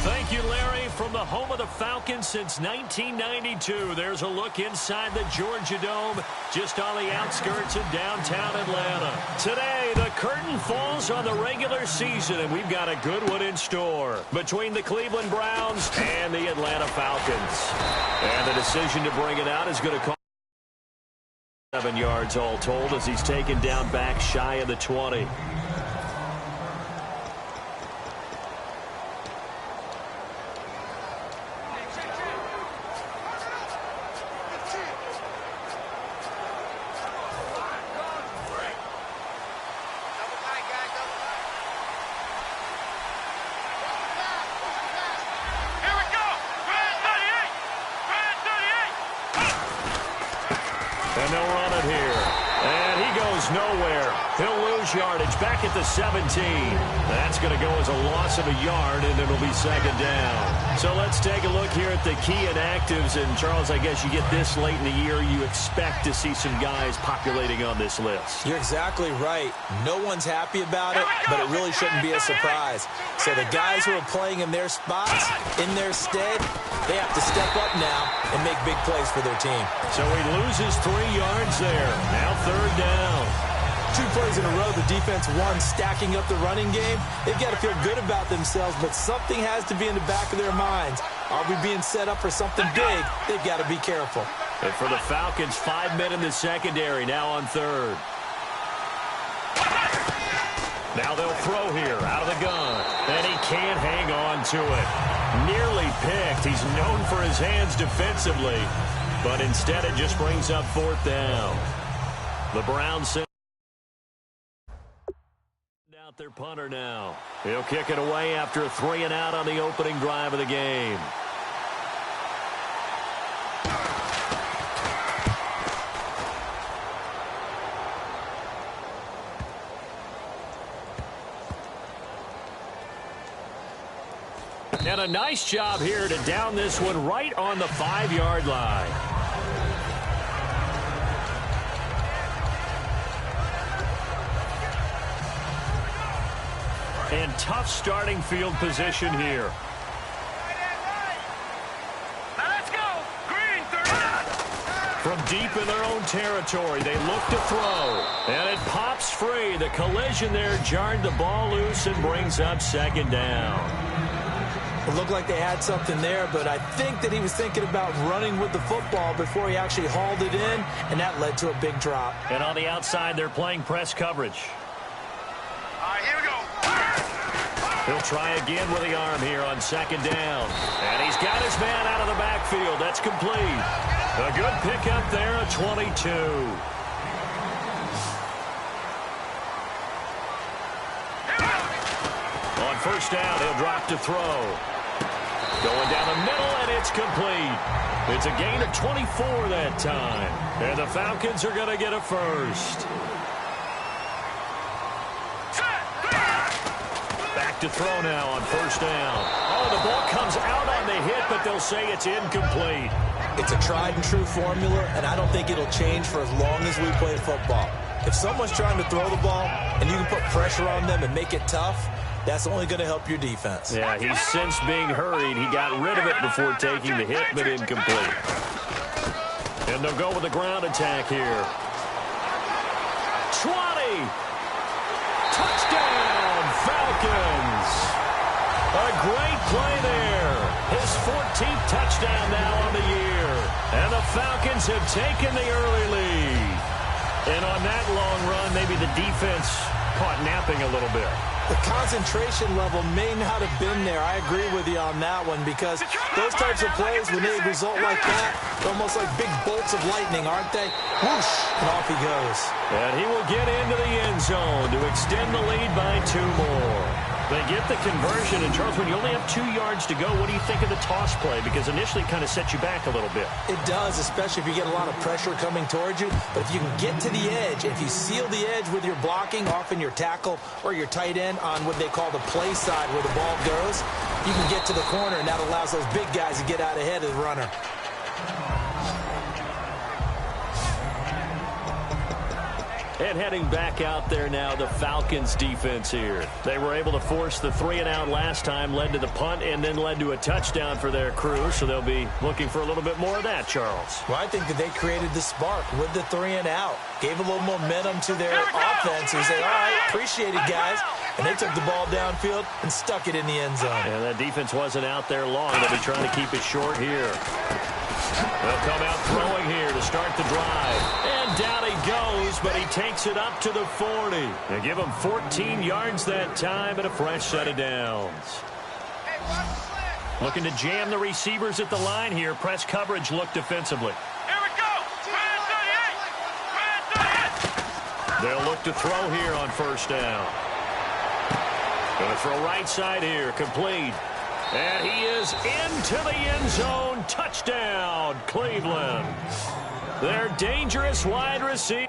Thank you, Larry. From the home of the Falcons since 1992, there's a look inside the Georgia Dome, just on the outskirts of downtown Atlanta. Today, the curtain falls on the regular season, and we've got a good one in store between the Cleveland Browns and the Atlanta Falcons. And the decision to bring it out is going to cost 7 yards all told as he's taken down back shy of the 20. And they'll run it here. And he goes nowhere. He'll lose yardage back at the 17. That's going to go as a loss of a yard, and it'll be second down. So let's take a look here at the key inactives. And, Charles, I guess you get this late in the year, you expect to see some guys populating on this list. You're exactly right. No one's happy about it, but it really shouldn't be a surprise. So the guys who are playing in their spots, in their stead, they have to step up now and make big plays for their team. So he loses 3 yards there. Now third down. 2 plays in a row, the defense won, stacking up the running game. They've got to feel good about themselves, but something has to be in the back of their minds. Are we being set up for something big? They've got to be careful. And for the Falcons, 5 men in the secondary, now on third. Now they'll throw here out of the gun. And he can't hang on to it. Nearly picked. He's known for his hands defensively. But instead it just brings up fourth down. The Browns send out their punter now. He'll kick it away after a 3-and-out on the opening drive of the game. And a nice job here to down this one right on the 5-yard line. And tough starting field position here. Let's go. Green, 39. From deep in their own territory, they look to throw. And it pops free. The collision there jarred the ball loose and brings up second down. It looked like they had something there, but I think that he was thinking about running with the football before he actually hauled it in, and that led to a big drop. And on the outside, they're playing press coverage. All right, here we go. He'll try again with the arm here on second down. And he's got his man out of the backfield. That's complete. A good pickup there, a 22. On first down, he'll drop to throw. Going down the middle, and it's complete. It's a gain of 24 that time. And the Falcons are going to get a first. Back to throw now on first down. Oh, the ball comes out on the hit, but they'll say it's incomplete. It's a tried-and-true formula, and I don't think it'll change for as long as we play football. If someone's trying to throw the ball and you can put pressure on them and make it tough, that's only going to help your defense. Yeah, he's since being hurried. He got rid of it before taking the hit, but incomplete. And they'll go with the ground attack here. 20! Touchdown, Falcons! A great play there. His 14th touchdown now on the year. And the Falcons have taken the early lead. And on that long run, maybe the defense caught napping a little bit. The concentration level may not have been there. I agree with you on that one because those types of plays, when they result like that, they're almost like big bolts of lightning, aren't they? Whoosh, and off he goes. And he will get into the end zone to extend the lead by 2 more. They get the conversion, and Charles, when you only have 2 yards to go, what do you think of the toss play? Because initially it kind of sets you back a little bit. It does, especially if you get a lot of pressure coming towards you. But if you can get to the edge, if you seal the edge with your blocking, often your tackle or your tight end on what they call the play side where the ball goes, you can get to the corner, and that allows those big guys to get out ahead of the runner. And heading back out there now, the Falcons defense here. They were able to force the 3-and-out last time, led to the punt, and then led to a touchdown for their crew. So they'll be looking for a little bit more of that, Charles. Well, I think that they created the spark with the 3-and-out. Gave a little momentum to their offense and said, all right, appreciate it, guys. And they took the ball downfield and stuck it in the end zone. And that defense wasn't out there long. They'll be trying to keep it short here. They'll come out throwing here to start the drive. And down he goes, but he takes it up to the 40. They give him 14 yards that time and a fresh set of downs. Looking to jam the receivers at the line here. Press coverage look defensively. Here we go. They'll look to throw here on first down. Going to throw right side here. Complete. And he is into the end zone. Touchdown, Cleveland. Their dangerous wide receiver.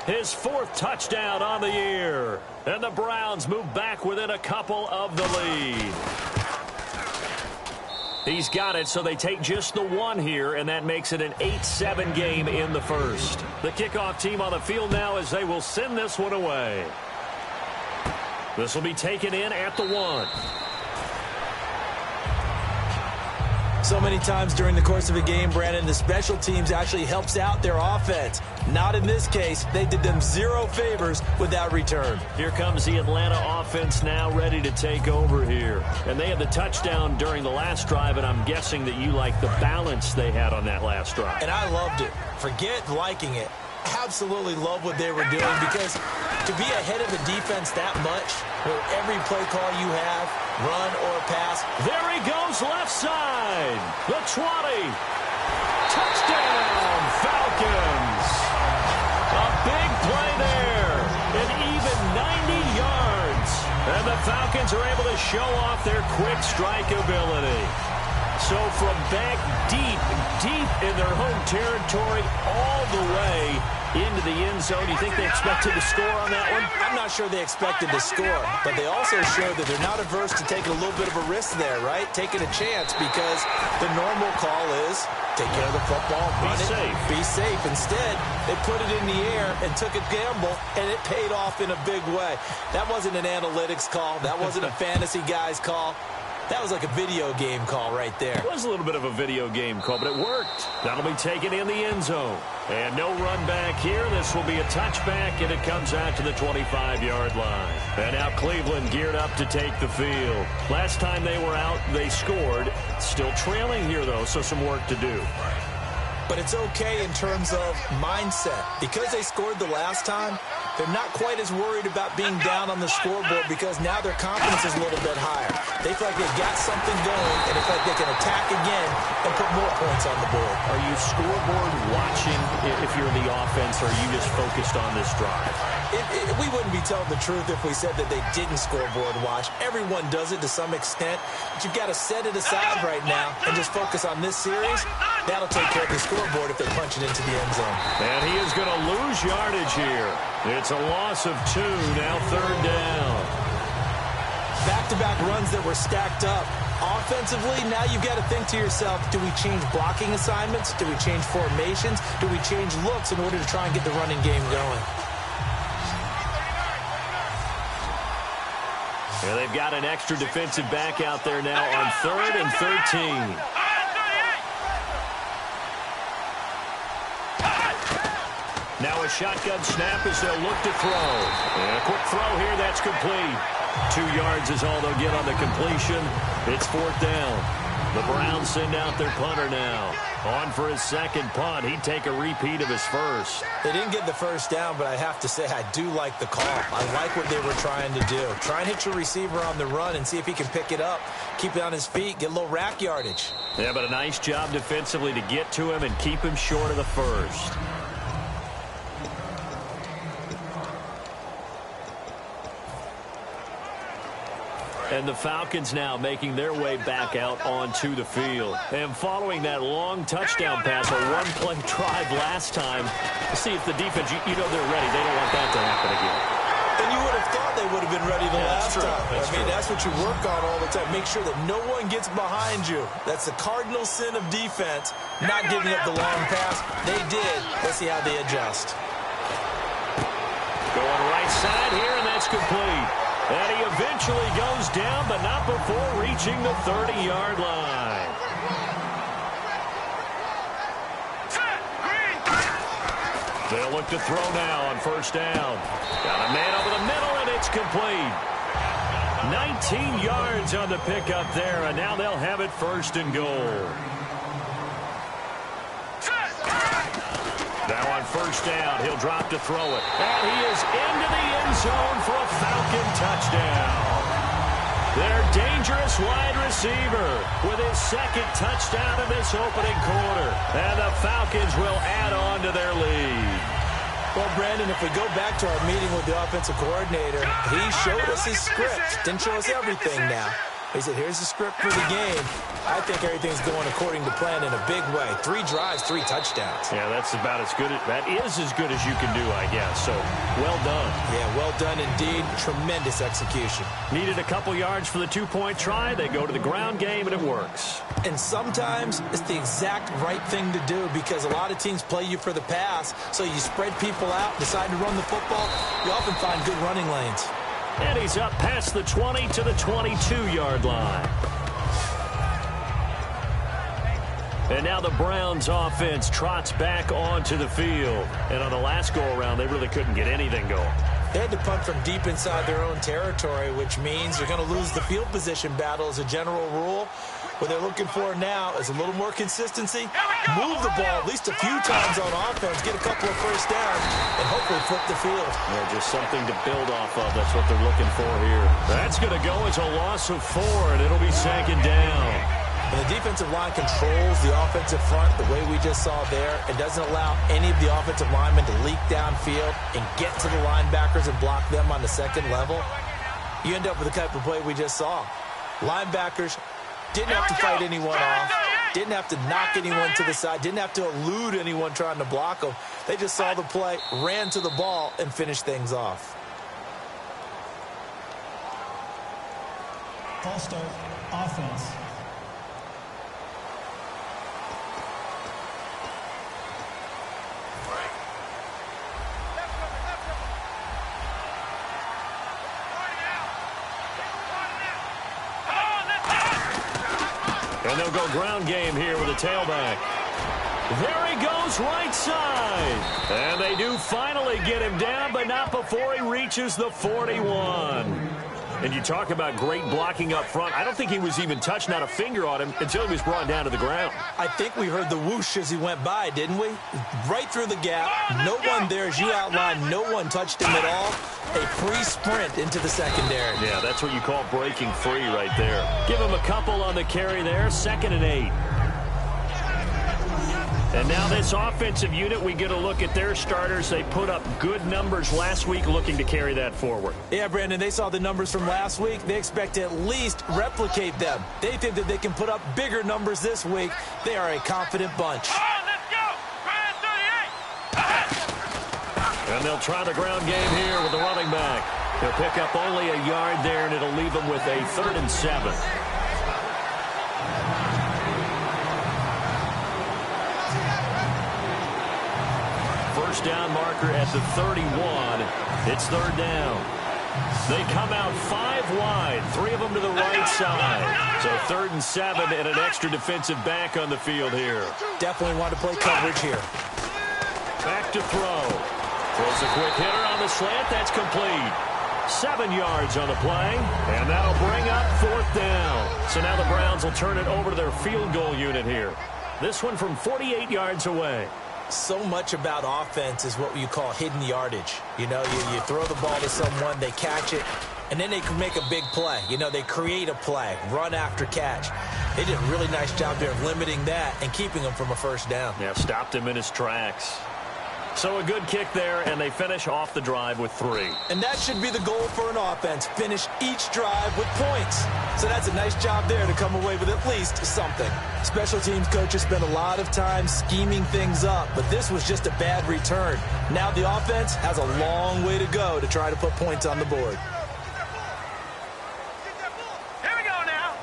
His 4th touchdown on the year. And the Browns move back within a couple of the lead. He's got it, so they take just the 1 here, and that makes it an 8-7 game in the first. The kickoff team on the field now as they will send this one away. This will be taken in at the 1. So many times during the course of a game, Brandon, the special teams actually helps out their offense. Not in this case. They did them 0 favors with that return. Here comes the Atlanta offense now ready to take over here. And they had the touchdown during the last drive, and I'm guessing that you like the balance they had on that last drive. And I loved it. Forget liking it. Absolutely love what they were doing because to be ahead of the defense that much, where every play call you have, run or pass. There he goes left side. The 20. Touchdown, Falcons. A big play there. An even 90 yards. And the Falcons are able to show off their quick strike ability. So from back deep in their home territory all the way into the end zone, you think they expected to score on that one? I'm not sure they expected to score, but they also showed that they're not averse to taking a little bit of a risk there, right? Taking a chance because the normal call is take care of the football, run it, be safe. Instead, they put it in the air and took a gamble, and it paid off in a big way. That wasn't an analytics call. That wasn't a fantasy guy's call. That was like a video game call right there. It was a little bit of a video game call, but it worked. That'll be taken in the end zone. And no run back here. This will be a touchback, and it comes out to the 25-yard line. And now Cleveland geared up to take the field. Last time they were out, they scored. Still trailing here, though, so some work to do. But it's okay in terms of mindset. Because they scored the last time, they're not quite as worried about being down on the scoreboard because now their confidence is a little bit higher. They feel like they've got something going, and they feel like they can attack again and put more points on the board. Are you scoreboard watching if you're the offense, or are you just focused on this drive? We wouldn't be telling the truth if we said that they didn't scoreboard watch. Everyone does it to some extent, but you've got to set it aside right now and just focus on this series. That'll take care of the scoreboard if they punch it into the end zone. And he is going to lose yardage here. It's a loss of 2, now 3rd down. Back-to-back runs that were stacked up. Offensively, now you've got to think to yourself, do we change blocking assignments? Do we change formations? Do we change looks in order to try and get the running game going? Yeah, they've got an extra defensive back out there now on 3rd and 13. Now a shotgun snap as they'll look to throw. And a quick throw here, that's complete. 2 yards is all they'll get on the completion. It's 4th down. The Browns send out their punter now. On for his second punt. He'd take a repeat of his first. They didn't get the first down, but I have to say I do like the call. I like what they were trying to do. Try and hit your receiver on the run and see if he can pick it up, keep it on his feet, get a little rack yardage. Yeah, but a nice job defensively to get to him and keep him short of the first. And the Falcons now making their way back out onto the field. And following that long touchdown pass, a one-play drive last time, see if the defense, you know they're ready. They don't want that to happen again. And you would have thought they would have been ready the last time. I mean, that's what you work on all the time. Make sure that no one gets behind you. That's the cardinal sin of defense, not giving up the long pass. They did. Let's see how they adjust. Going right side here, and that's complete. And he eventually goes down, but not before reaching the 30-yard line. They'll look to throw now on first down. Got a man over the middle, and it's complete. 19 yards on the pickup there, and now they'll have it 1st and goal. Now on first down, he'll drop to throw it. And he is into the end zone for a Falcon touchdown. Their dangerous wide receiver with his 2nd touchdown in this opening quarter. And the Falcons will add on to their lead. Well, Brandon, if we go back to our meeting with the offensive coordinator, he showed us his script. Didn't show us everything now. He said, here's the script for the game. I think everything's going according to plan in a big way. 3 drives, 3 touchdowns. Yeah, that's about as good. That is as good as you can do, I guess. So, well done. Yeah, well done indeed. Tremendous execution. Needed a couple yards for the 2-point try. They go to the ground game, and it works. And sometimes it's the exact right thing to do because a lot of teams play you for the pass. So you spread people out, decide to run the football. You often find good running lanes. And he's up past the 20 to the 22-yard line. And now the Browns offense trots back onto the field. And on the last go-around, they really couldn't get anything going. They had to punt from deep inside their own territory, which means you're going to lose the field position battle as a general rule. What they're looking for now is a little more consistency. Move the ball at least a few times on offense, get a couple of first downs, and hopefully flip the field. Yeah, just something to build off of. That's what they're looking for here. That's going to go as a loss of 4, and it'll be 2nd down. And the defensive line controls the offensive front the way we just saw there. It doesn't allow any of the offensive linemen to leak downfield and get to the linebackers and block them on the 2nd level. You end up with the type of play we just saw. Linebackers didn't have to fight anyone off, didn't have to knock anyone to the side, didn't have to elude anyone trying to block them. They just saw the play, ran to the ball, and finished things off. False start, offense. And they'll go ground game here with a tailback. There he goes right side. And they do finally get him down, but not before he reaches the 41. And you talk about great blocking up front. I don't think he was even touched, not a finger on him, until he was brought down to the ground. I think we heard the whoosh as he went by, didn't we? Right through the gap. No one there, as you outlined. No one touched him at all. A free sprint into the secondary. Yeah, that's what you call breaking free right there. Give him a couple on the carry there. 2nd and 8. And now this offensive unit, we get a look at their starters. They put up good numbers last week, looking to carry that forward. Yeah, Brandon, they saw the numbers from last week. They expect to at least replicate them. They think that they can put up bigger numbers this week. They are a confident bunch. And they'll try the ground game here with the running back. He'll pick up only a yard there, and it'll leave them with a 3rd and 7. First down marker at the 31. It's 3rd down. They come out 5 wide, 3 of them to the right side. So 3rd and 7 and an extra defensive back on the field here. Definitely want to play coverage here. Back to throw. Throws a quick hitter on the slant. That's complete. 7 yards on the play, and that'll bring up 4th down. So now the Browns will turn it over to their field goal unit here. This one from 48 yards away. So much about offense is what you call hidden yardage. You know, you throw the ball to someone, they catch it, and then they can make a big play. You know, they create a play, run after catch. They did a really nice job there of limiting that and keeping him from a first down. Yeah, stopped him in his tracks. So a good kick there, and they finish off the drive with 3. And that should be the goal for an offense, finish each drive with points. So that's a nice job there to come away with at least something. Special teams coaches spend a lot of time scheming things up, but this was just a bad return. Now the offense has a long way to go to try to put points on the board. Here we go now.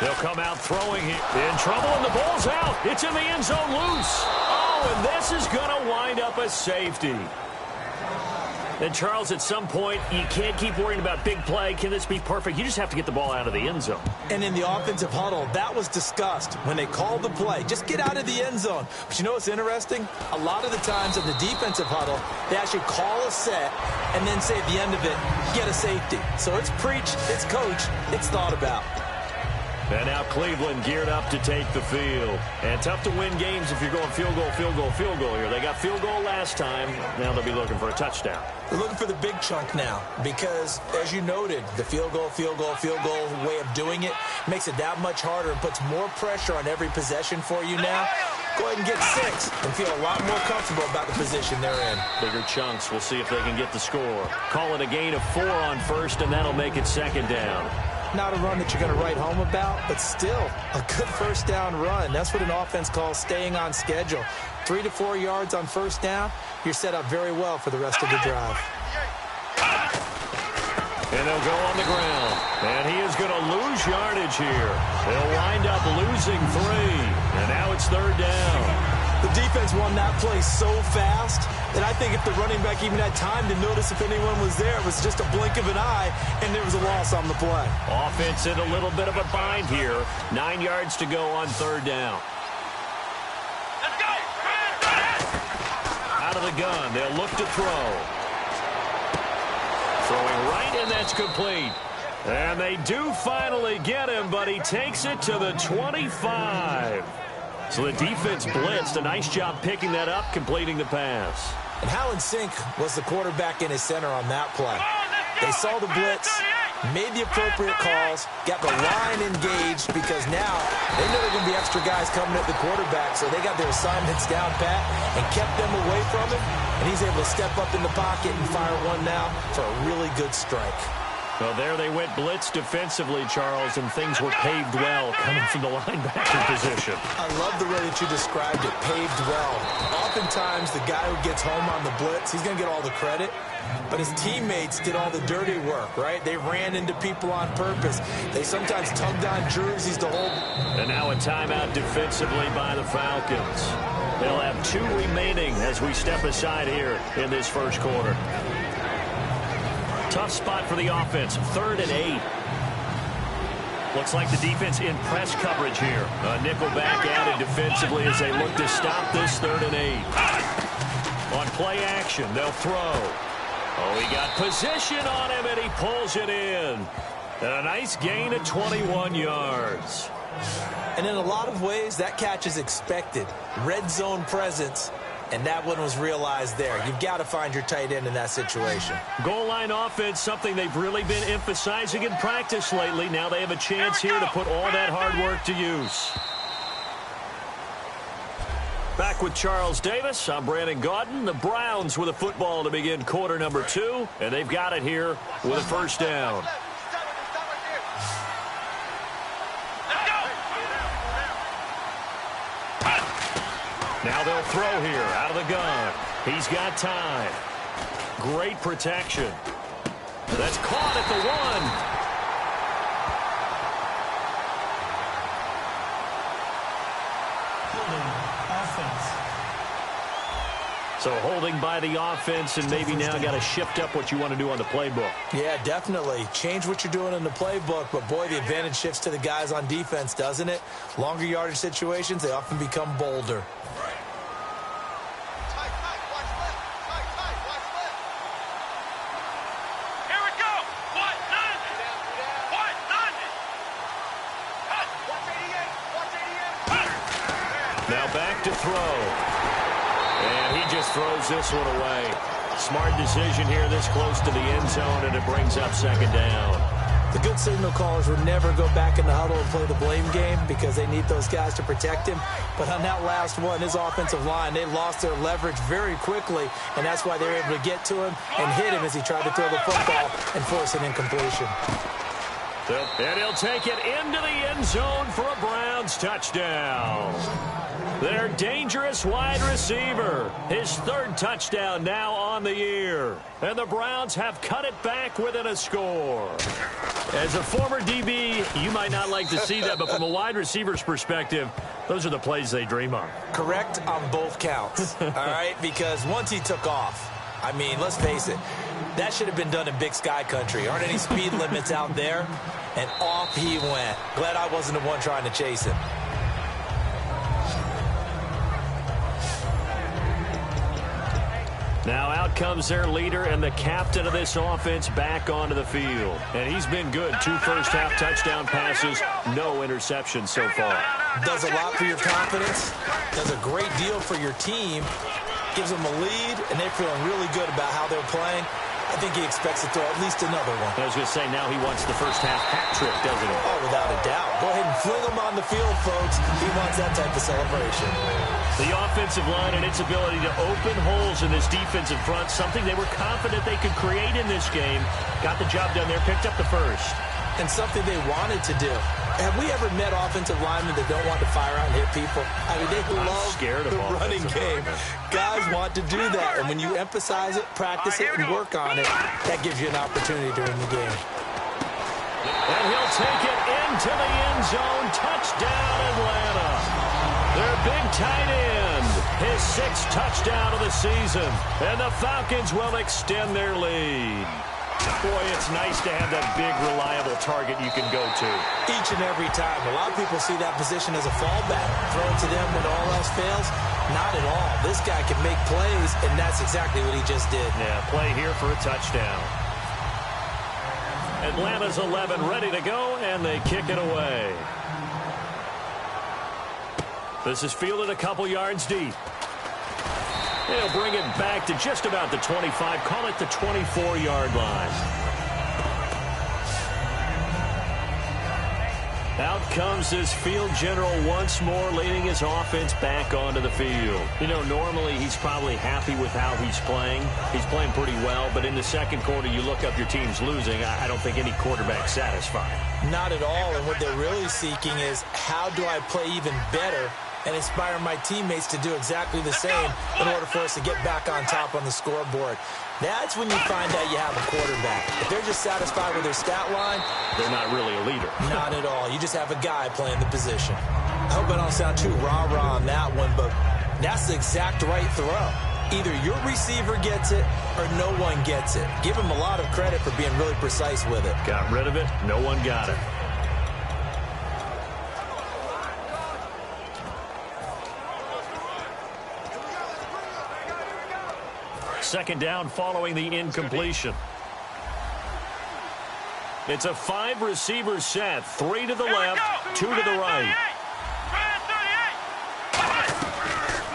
They'll come out throwing in trouble, and the ball's out. It's in the end zone loose. And this is going to wind up a safety. And, Charles, at some point, you can't keep worrying about big play. Can this be perfect? You just have to get the ball out of the end zone. And in the offensive huddle, that was discussed when they called the play. Just get out of the end zone. But you know what's interesting? A lot of the times in the defensive huddle, they actually call a set and then say at the end of it, get a safety. So it's preached, it's coached, it's thought about. And now Cleveland geared up to take the field. And tough to win games if you're going field goal, field goal, field goal here. They got field goal last time. Now they'll be looking for a touchdown. They're looking for the big chunk now because, as you noted, the field goal way of doing it makes it that much harder and puts more pressure on every possession for you now. Go ahead and get 6 and feel a lot more comfortable about the position they're in. Bigger chunks. We'll see if they can get the score. Call it a gain of 4 on first, and that'll make it 2nd down. Not a run that you're going to write home about, but still a good first down run. That's what an offense calls staying on schedule. 3 to 4 yards on first down, you're set up very well for the rest of the drive. And they'll go on the ground. And he is going to lose yardage here. They'll wind up losing 3. And now it's 3rd down. The defense won that play so fast that I think if the running back even had time to notice if anyone was there, it was just a blink of an eye, and there was a loss on the play. Offense in a little bit of a bind here. 9 yards to go on 3rd down. Let's go. Out of the gun, they'll look to throw. Throwing right, and that's complete. And they do finally get him, but he takes it to the 25. So the defense blitzed. A nice job picking that up, completing the pass. And how in sync was the quarterback in his center on that play? They saw the blitz, made the appropriate calls, got the line engaged because now they know there are going to be extra guys coming at the quarterback, so they got their assignments down pat and kept them away from him, and he's able to step up in the pocket and fire one now for a really good strike. Well, there they went blitz defensively, Charles, and things were paved well coming from the linebacker position. I love the way that you described it, paved well. Oftentimes, the guy who gets home on the blitz, he's going to get all the credit, but his teammates did all the dirty work, right? They ran into people on purpose. They sometimes tugged on jerseys to hold. And now a timeout defensively by the Falcons. They'll have 2 remaining as we step aside here in this first quarter. Tough spot for the offense, 3rd and 8. Looks like the defense in press coverage here. A nickel back added defensively as they look to stop this 3rd and 8. On play action, they'll throw. Oh, he got position on him, and he pulls it in. And a nice gain of 21 yards. And in a lot of ways, that catch is expected. Red zone presence. And that one was realized there. You've got to find your tight end in that situation. Goal line offense, something they've really been emphasizing in practice lately. Now they have a chance here to put all that hard work to use. Back with Charles Davis, I'm Brandon Gaudin. The Browns with a football to begin quarter number 2. And they've got it here with a first down. Now they'll throw here out of the gun. He's got time. Great protection. That's caught at the 1. So holding by the offense, and maybe now got to shift up what you want to do on the playbook. Yeah, definitely. Change what you're doing in the playbook, but boy, the advantage shifts to the guys on defense, doesn't it? Longer yardage situations, they often become bolder. throw. And he just throws this one away. Smart decision here this close to the end zone, and it brings up second down. The good signal callers would never go back in the huddle and play the blame game because they need those guys to protect him. But on that last one, his offensive line, they lost their leverage very quickly, and that's why they were able to get to him and hit him as he tried to throw the football and force an incompletion. And he'll take it into the end zone for a Browns touchdown. Their dangerous wide receiver. His third touchdown now on the year. And the Browns have cut it back within a score. As a former DB, you might not like to see that, but from a wide receiver's perspective, those are the plays they dream of. Correct on both counts, all right? Because once he took off, I mean, let's face it, that should have been done in Big Sky country. Aren't any speed limits out there? And off he went. Glad I wasn't the one trying to chase him. Now out comes their leader and the captain of this offense back onto the field. And he's been good. 2 first-half touchdown passes, no interceptions so far. Does a lot for your confidence. Does a great deal for your team. Gives them a lead, and they're feeling really good about how they're playing. I think he expects to throw at least another one. I was going to say, now he wants the first-half hat trick, doesn't he? Oh, without a doubt. Go ahead and fling him on the field, folks. He wants that type of celebration. The offensive line and its ability to open holes in this defensive front, something they were confident they could create in this game. Got the job done there, picked up the first. And something they wanted to do. Have we ever met offensive linemen that don't want to fire out and hit people? I mean, they love the running game. Guys want to do that, and when you emphasize it, practice it, and work on it, that gives you an opportunity during the game. And he'll take it into the end zone. Touchdown, Atlanta. Their big tight end, his 6th touchdown of the season, and the Falcons will extend their lead. Boy, it's nice to have that big, reliable target you can go to. Each and every time. A lot of people see that position as a fallback. Throw it to them when all else fails. Not at all. This guy can make plays, and that's exactly what he just did. Yeah, play here for a touchdown. Atlanta's 11 ready to go, and they kick it away. This is fielded a couple yards deep. They'll bring it back to just about the 25. Call it the 24-yard line. Out comes this field general once more, leading his offense back onto the field. You know, normally he's probably happy with how he's playing. He's playing pretty well, but in the second quarter, you look up your team's losing. I don't think any quarterback's satisfied. Not at all, and what they're really seeking is, how do I play even better and inspire my teammates to do exactly the same in order for us to get back on top on the scoreboard. That's when you find out you have a quarterback. If they're just satisfied with their stat line, they're not really a leader. Not at all. You just have a guy playing the position. I hope I don't sound too rah-rah on that one, but that's the exact right throw. Either your receiver gets it or no one gets it. Give him a lot of credit for being really precise with it. Got rid of it. No one got it. Second down following the incompletion. It's a 5-receiver set. 3 to the left, 2 to the right.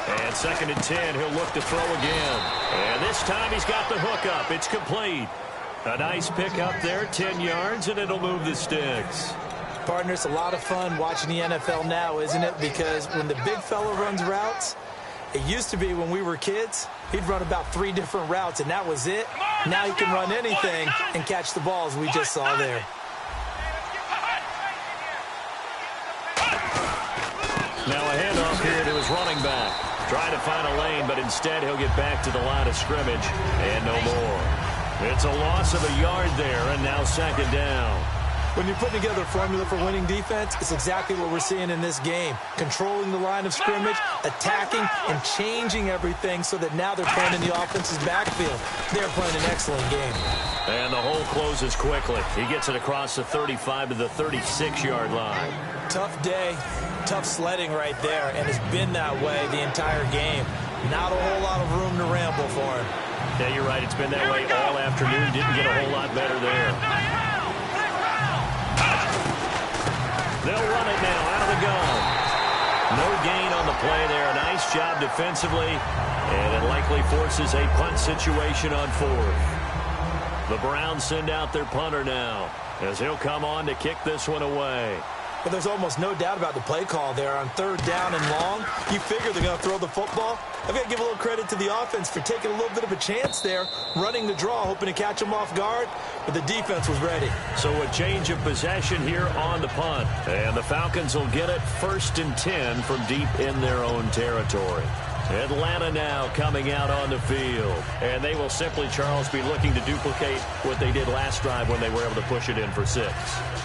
And 2nd and 10, he'll look to throw again. And this time he's got the hook up. It's complete. A nice pick up there, 10 yards, and it'll move the sticks. Partner, it's a lot of fun watching the NFL now, isn't it? Because when the big fella runs routes, it used to be when we were kids, he'd run about 3 different routes, and that was it. Now he can run anything and catch the balls we just saw there. Now a handoff here to his running back. Trying to find a lane, but instead he'll get back to the line of scrimmage, and no more. It's a loss of a yard there, and now 2nd down. When you're putting together a formula for winning defense, it's exactly what we're seeing in this game. Controlling the line of scrimmage, attacking, and changing everything so that now they're playing in the offense's backfield. They're playing an excellent game. And the hole closes quickly. He gets it across the 35 to the 36-yard line. Tough day, tough sledding right there, and it's been that way the entire game. Not a whole lot of room to ramble for him. Yeah, you're right. It's been that way all afternoon. Didn't get a whole lot better there. They'll run it now out of the gun. No gain on the play there. Nice job defensively, and it likely forces a punt situation on fourth. The Browns send out their punter now, as he'll come on to kick this one away. But there's almost no doubt about the play call there on third down and long. You figure they're going to throw the football. I've got to give a little credit to the offense for taking a little bit of a chance there, running the draw, hoping to catch them off guard, but the defense was ready. So a change of possession here on the punt, and the Falcons will get it 1st and 10 from deep in their own territory. Atlanta now coming out on the field. And they will simply, Charles, be looking to duplicate what they did last drive when they were able to push it in for 6.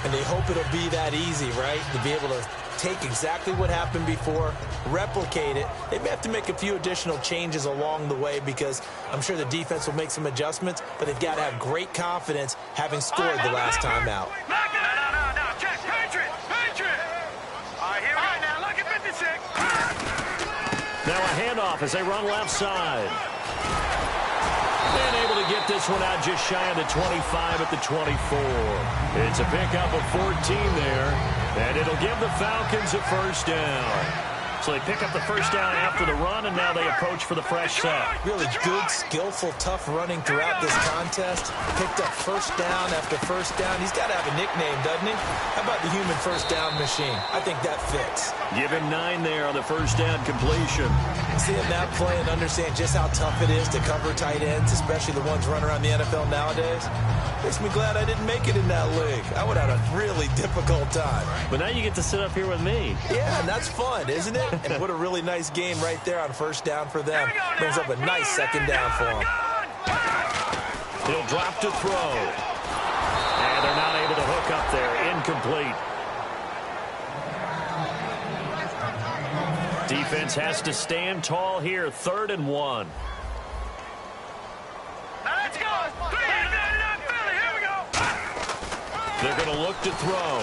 And they hope it'll be that easy, right? To be able to take exactly what happened before, replicate it. They may have to make a few additional changes along the way because I'm sure the defense will make some adjustments, but they've got to have great confidence having scored the last time out. No. Check. Patriot. All right, here we go now. Look at 56. Now a handoff as they run left side. And able to get this one out just shy of the 25 at the 24. It's a pickup of 14 there, and it'll give the Falcons a 1st down. So they pick up the 1st down after the run, and now they approach for the fresh set. Really good, skillful, tough running throughout this contest. Picked up 1st down after 1st down. He's got to have a nickname, doesn't he? How about the human 1st down machine? I think that fits. Give him 9 there on the 1st down completion. Seeing that play and understand just how tough it is to cover tight ends, especially the ones running around the NFL nowadays, makes me glad I didn't make it in that league. I would have had a really difficult time. But now you get to sit up here with me. Yeah, and that's fun, isn't it? And what a really nice game right there on 1st down for them. Brings up a nice 2nd down for them. He'll drop to throw. And they're not able to hook up there. Incomplete. Defense has to stand tall here. 3rd and 1. Let's go. Here we go. They're going to look to throw.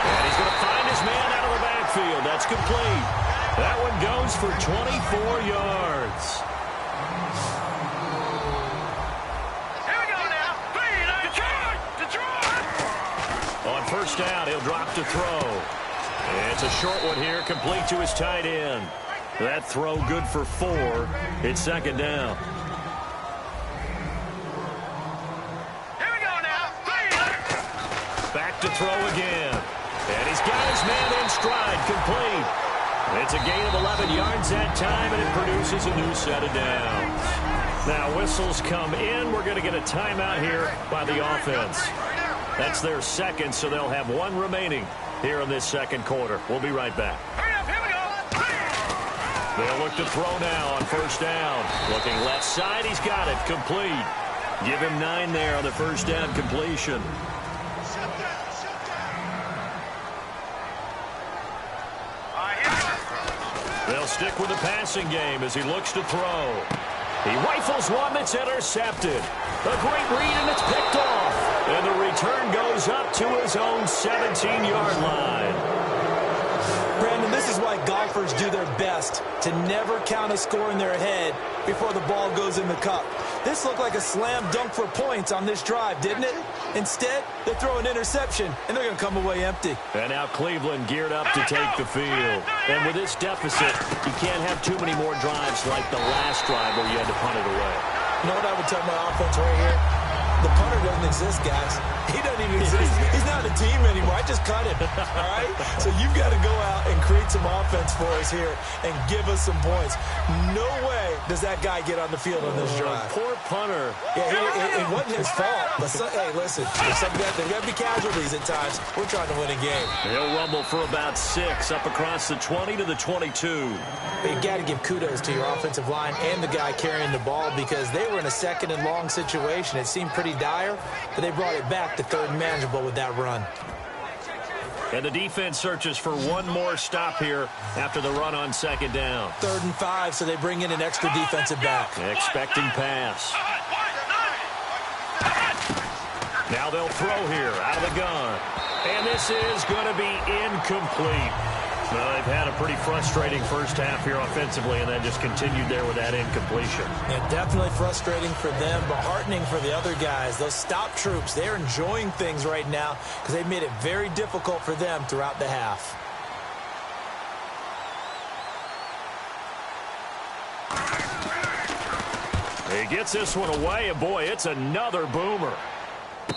And he's going to find his man out of the backfield. That's complete. That one goes for 24 yards. Here we go now. Detroit. On 1st down, he'll drop to throw. It's a short one here, complete to his tight end. That throw good for 4. It's 2nd down. Here we go now. Back to throw again. And he's got his man in stride, complete. It's a gain of 11 yards that time, and it produces a new set of downs. Now whistles come in. We're going to get a timeout here by the offense. That's their 2nd, so they'll have 1 remaining here in this 2nd quarter. We'll be right back. Hurry up, here we go. They'll look to throw now on 1st down. Looking left side, he's got it, complete. Give him 9 there on the 1st down completion. They'll stick with the passing game as he looks to throw. He rifles one that's intercepted. A great read, and it's picked off. And the return goes up to his own 17-yard line. Brandon, this is why golfers do their best to never count a score in their head before the ball goes in the cup. This looked like a slam dunk for points on this drive, didn't it? Instead, they throw an interception, and they're going to come away empty. And now Cleveland geared up to take the field. And with this deficit, you can't have too many more drives like the last drive where you had to punt it away. You know what I would tell my offense right here? The punter doesn't exist, guys. He doesn't even exist. He's not a team anymore. I just cut him, all right? So you've got to go out and create some offense for us here and give us some points. No way does that guy get on the field on this drive. Poor punter. Yeah, it wasn't his fault. But hey, listen, there's got to be casualties at times. We're trying to win a game. He'll rumble for about 6 up across the 20 to the 22. But you got to give kudos to your offensive line and the guy carrying the ball because they were in a 2nd and long situation. It seemed pretty dire, but they brought it back to 3rd and manageable with that run. And the defense searches for one more stop here after the run on 2nd down. 3rd and 5, so they bring in an extra defensive back. Expecting pass. Now they'll throw here out of the gun. And this is going to be incomplete. Well, they've had a pretty frustrating first half here offensively, and then just continued there with that incompletion. Yeah, definitely frustrating for them, but heartening for the other guys. Those stop troops, they're enjoying things right now because they've made it very difficult for them throughout the half. He gets this one away, and boy, it's another boomer.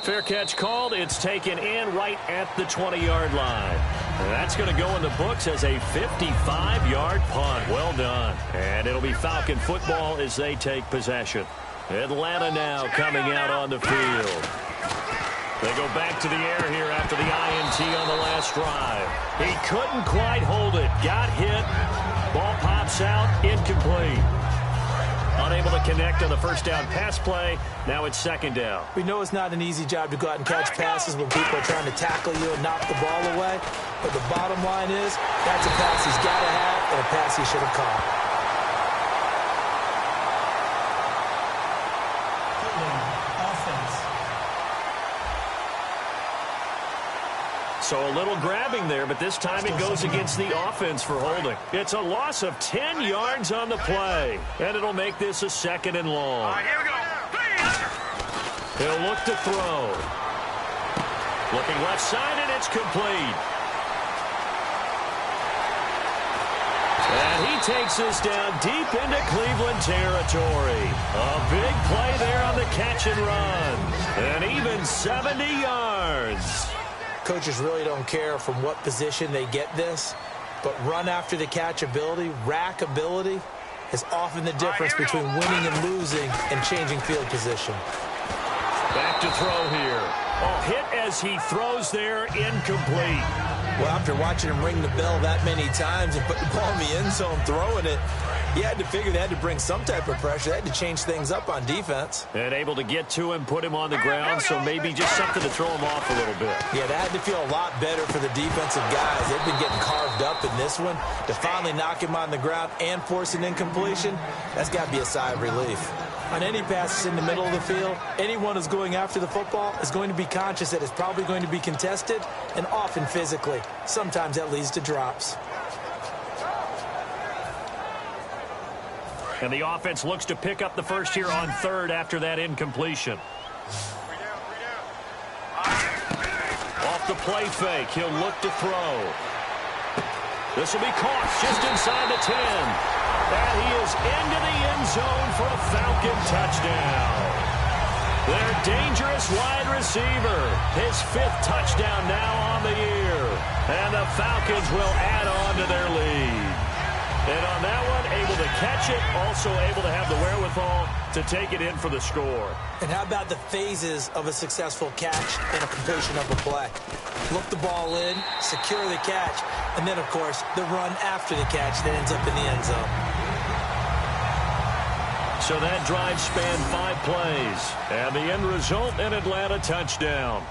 Fair catch called. It's taken in right at the 20-yard line. And that's going to go in the books as a 55-yard punt. Well done. And it'll be Falcon football as they take possession. Atlanta now coming out on the field. They go back to the air here after the INT on the last drive. He couldn't quite hold it. Got hit. Ball pops out. Incomplete. Unable to connect on the first down pass play. Now it's second down. We know it's not an easy job to go out and catch passes when people are trying to tackle you and knock the ball away. But the bottom line is, that's a pass he's got to have and a pass he should have caught. So a little grabbing there, but this time it goes against the offense for holding. It's a loss of 10 yards on the play, and it'll make this a second and long. All right, here we go. He'll look to throw. Looking left side, and it's complete. And he takes this down deep into Cleveland territory. A big play there on the catch and run. And even 70 yards. Coaches really don't care from what position they get this, but run after the catch ability, rack ability, is often the difference between winning and losing and changing field position. Back to throw here. Oh, hit as he throws there, incomplete. Well, after watching him ring the bell that many times and put the ball in the end zone throwing it, he had to figure they had to bring some type of pressure. They had to change things up on defense. And able to get to him, put him on the ground, so maybe just something to throw him off a little bit. Yeah, that had to feel a lot better for the defensive guys. They've been getting carved up in this one. To finally knock him on the ground and force an incompletion, that's got to be a sigh of relief. On any passes in the middle of the field, anyone who's going after the football is going to be conscious that it's probably going to be contested, and often physically. Sometimes that leads to drops. And the offense looks to pick up the first here on third after that incompletion. Off the play fake, he'll look to throw. This will be caught just inside the 10. And he is into the end zone for a Falcon touchdown. Their dangerous wide receiver, his 5th touchdown now on the year. And the Falcons will add on to their lead. And on that one, able to catch it, also able to have the wherewithal to take it in for the score. And how about the phases of a successful catch and a completion of a play? Look the ball in, secure the catch, and then, of course, the run after the catch that ends up in the end zone. So that drive spanned 5 plays, and the end result, an Atlanta touchdown.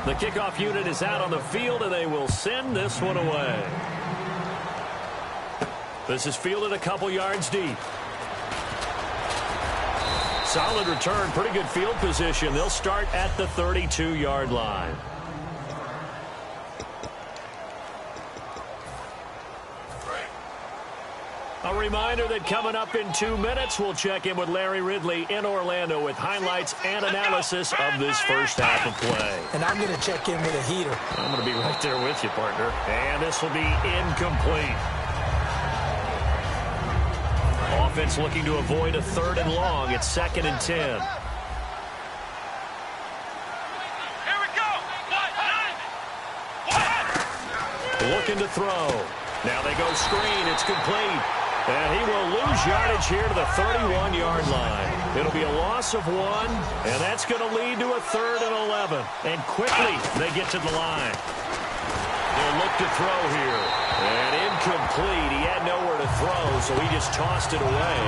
The kickoff unit is out on the field, and they will send this one away. This is fielded a couple yards deep. Solid return, pretty good field position. They'll start at the 32-yard line. A reminder that coming up in 2 minutes, we'll check in with Larry Ridley in Orlando with highlights and analysis of this first half of play. And I'm going to check in with a heater. I'm going to be right there with you, partner. And this will be incomplete. Offense looking to avoid a 3rd and long. It's 2nd and 10. Here we go. Looking to throw. Now they go screen. It's complete. And he will lose yardage here to the 31-yard line. It'll be a loss of 1, and that's going to lead to a 3rd and 11. And quickly they get to the line. They'll look to throw here. And incomplete. He had nowhere to throw, so he just tossed it away.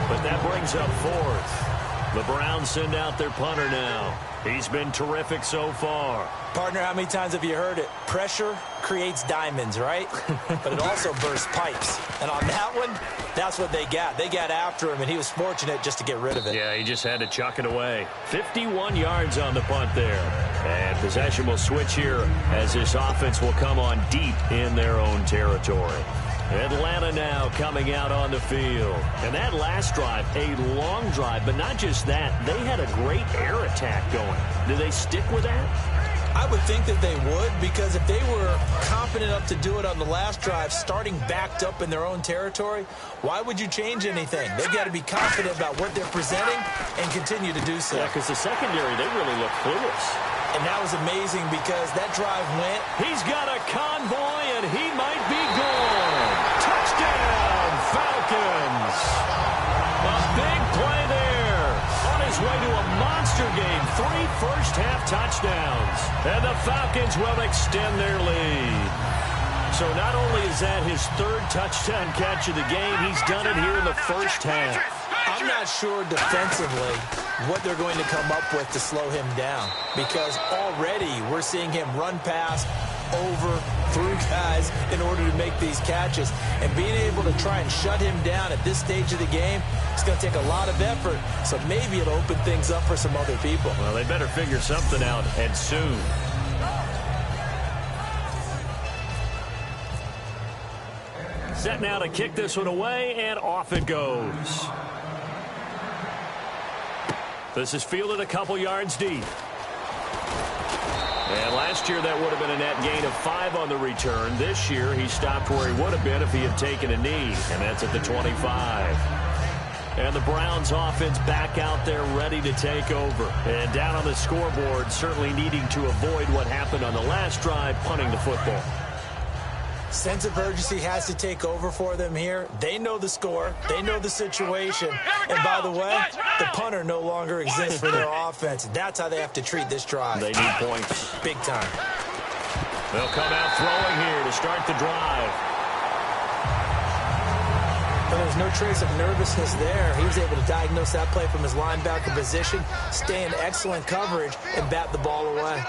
But that brings up 4th. The Browns send out their punter now. He's been terrific so far. Partner, how many times have you heard it? Pressure creates diamonds, right? But it also bursts pipes. And on that one, that's what they got. They got after him, and he was fortunate just to get rid of it. Yeah, he just had to chuck it away. 51 yards on the punt there. And possession will switch here as this offense will come on deep in their own territory. Atlanta now coming out on the field. And that last drive, a long drive, but not just that. They had a great air attack going. Do they stick with that? I would think that they would, because if they were confident enough to do it on the last drive, starting backed up in their own territory, why would you change anything? They've got to be confident about what they're presenting and continue to do so. Yeah, because the secondary, they really look clueless. And that was amazing because that drive went. He's got a convoy, and he might be gone. Touchdown, Falcons. A big play there. On his way to a monster game. 3 first-half touchdowns. And the Falcons will extend their lead. So not only is that his 3rd touchdown catch of the game, he's done it here in the first half. I'm not sure defensively what they're going to come up with to slow him down, because already we're seeing him run past, over, through guys in order to make these catches. And being able to try and shut him down at this stage of the game, it's going to take a lot of effort. So maybe it'll open things up for some other people. Well, they better figure something out, and soon. Set now to kick this one away, and off it goes. This is fielded a couple yards deep. And last year that would have been a net gain of 5 on the return. This year he stopped where he would have been if he had taken a knee, and that's at the 25. And the Browns offense back out there ready to take over. And down on the scoreboard, certainly needing to avoid what happened on the last drive, punting the football. Sense of urgency has to take over for them here. They know the score. They know the situation. And by the way, the punter no longer exists for their offense. That's how they have to treat this drive. They need points. Big time. They'll come out throwing here to start the drive. But there's no trace of nervousness there. He was able to diagnose that play from his linebacker position, stay in excellent coverage, and bat the ball away.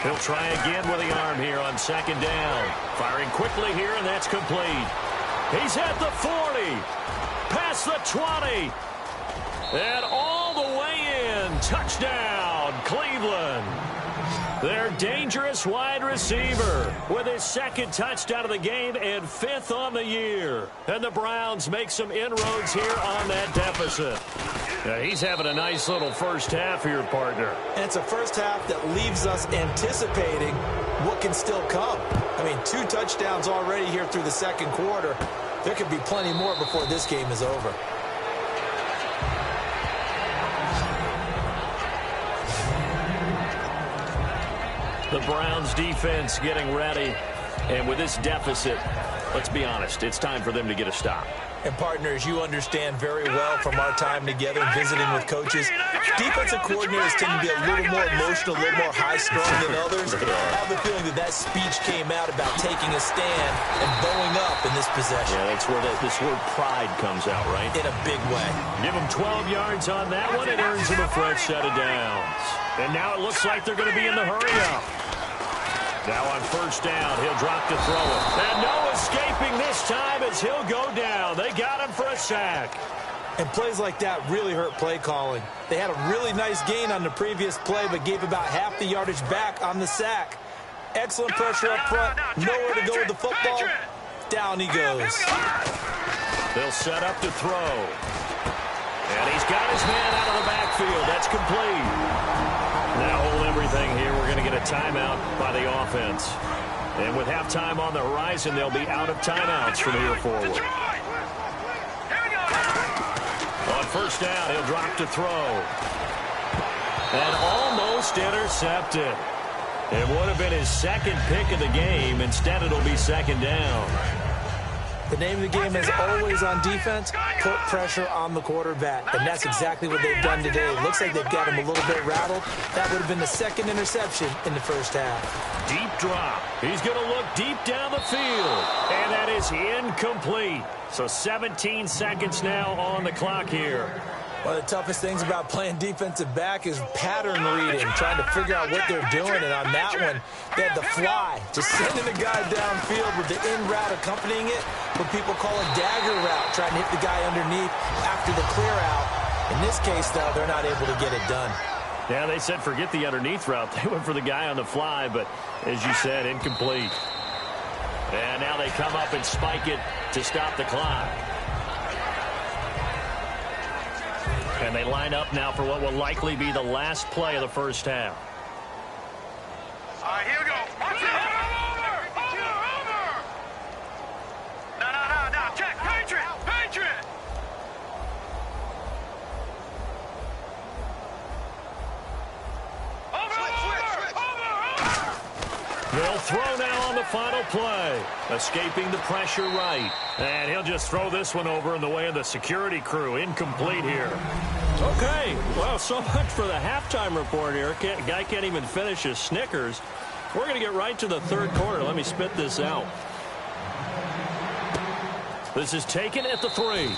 He'll try again with the arm here on 2nd down. Firing quickly here, and that's complete. He's at the 40. Past the 20. And all the way in. Touchdown, Cleveland. Their dangerous wide receiver with his 2nd touchdown of the game and 5th on the year. And the Browns make some inroads here on that deficit. Now, he's having a nice little first half here, partner. And it's a first half that leaves us anticipating what can still come. I mean, 2 touchdowns already here through the 2nd quarter. There could be plenty more before this game is over. The Browns defense getting ready. And with this deficit, let's be honest, it's time for them to get a stop. And partners, you understand very well from our time together visiting with coaches, defensive coordinators tend to be a little more emotional, a little more high-strung than others. I have the feeling that that speech came out about taking a stand and bowing up in this possession. Yeah, that's where this word pride comes out, right? In a big way. Give him 12 yards on that one. It earns him a fresh set of downs. And now it looks like they're going to be in the hurry-up. Now on 1st down, he'll drop to throw it. And no escaping this time as he'll go down. They got him for a sack. And plays like that really hurt play calling. They had a really nice gain on the previous play, but gave about half the yardage back on the sack. Excellent pressure up front. Nowhere to go with the football. Down he goes. They'll set up to throw. And he's got his man out of the backfield. That's complete. Now hold everything here. We're going to get a timeout by the offense. And with halftime on the horizon, they'll be out of timeouts from here forward. On 1st down, he'll drop to throw. And almost intercepted. It would have been his 2nd pick of the game. Instead, it'll be 2nd down. The name of the game is always on defense, put pressure on the quarterback. And that's exactly what they've done today. It looks like they've got him a little bit rattled. That would have been the 2nd interception in the first half. Deep drop. He's going to look deep down the field. And that is incomplete. So 17 seconds now on the clock here. One of the toughest things about playing defensive back is pattern reading, trying to figure out what they're doing. And on that one, they had the fly, just sending the guy downfield with the in route accompanying it, what people call a dagger route, trying to hit the guy underneath after the clear out. In this case, though, they're not able to get it done. Yeah, they said forget the underneath route. They went for the guy on the fly, but as you said, incomplete. And now they come up and spike it to stop the clock. And they line up now for what will likely be the last play of the first half. All right, here we go. Over. No. Check. Patriot. They'll throw now on the final play. Escaping the pressure right. And he'll just throw this one over in the way of the security crew. Incomplete here. Okay, well, so much for the halftime report here. Guy can't even finish his Snickers. We're going to get right to the third quarter. Let me spit this out. This is taken at the 3.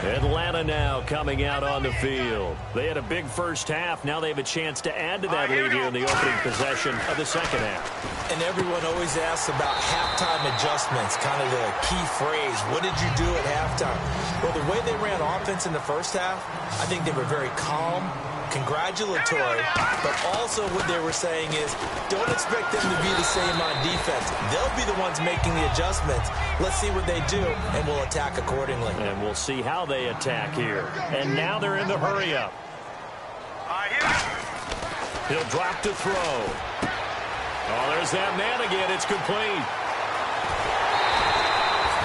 Atlanta now coming out on the field. They had a big first half. Now they have a chance to add to that lead here in the opening possession of the second half. And everyone always asks about halftime adjustments, kind of the key phrase. What did you do at halftime? Well, the way they ran offense in the first half, I think they were very calm, congratulatory, but also what they were saying is don't expect them to be the same on defense. They'll be the ones making the adjustments. Let's see what they do, and we'll attack accordingly. And we'll see how they attack here. And now they're in the hurry-up. He'll drop to throw. Oh, there's that man again. It's complete.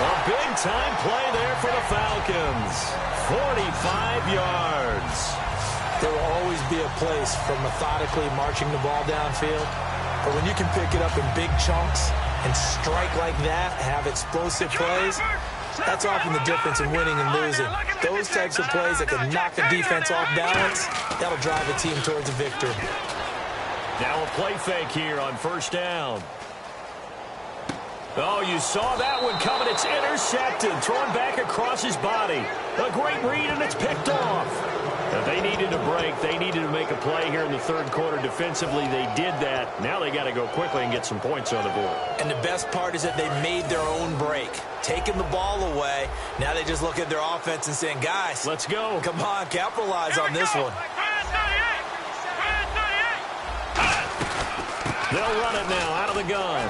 A big-time play there for the Falcons. 45 yards. There will always be a place for methodically marching the ball downfield. But when you can pick it up in big chunks and strike like that, have explosive plays, that's often the difference in winning and losing. Those types of plays that can knock a defense off balance, that'll drive a team towards a victory. Now a play fake here on first down. Oh, you saw that one coming. It's intercepted, thrown back across his body. A great read, and it's picked off. Now, they needed a break. They needed to make a play here in the third quarter defensively. They did that. Now they got to go quickly and get some points on the board. And the best part is that they made their own break, taking the ball away. Now they just look at their offense and saying, guys, let's go. Come on, capitalize on this one. They'll run it now out of the gun.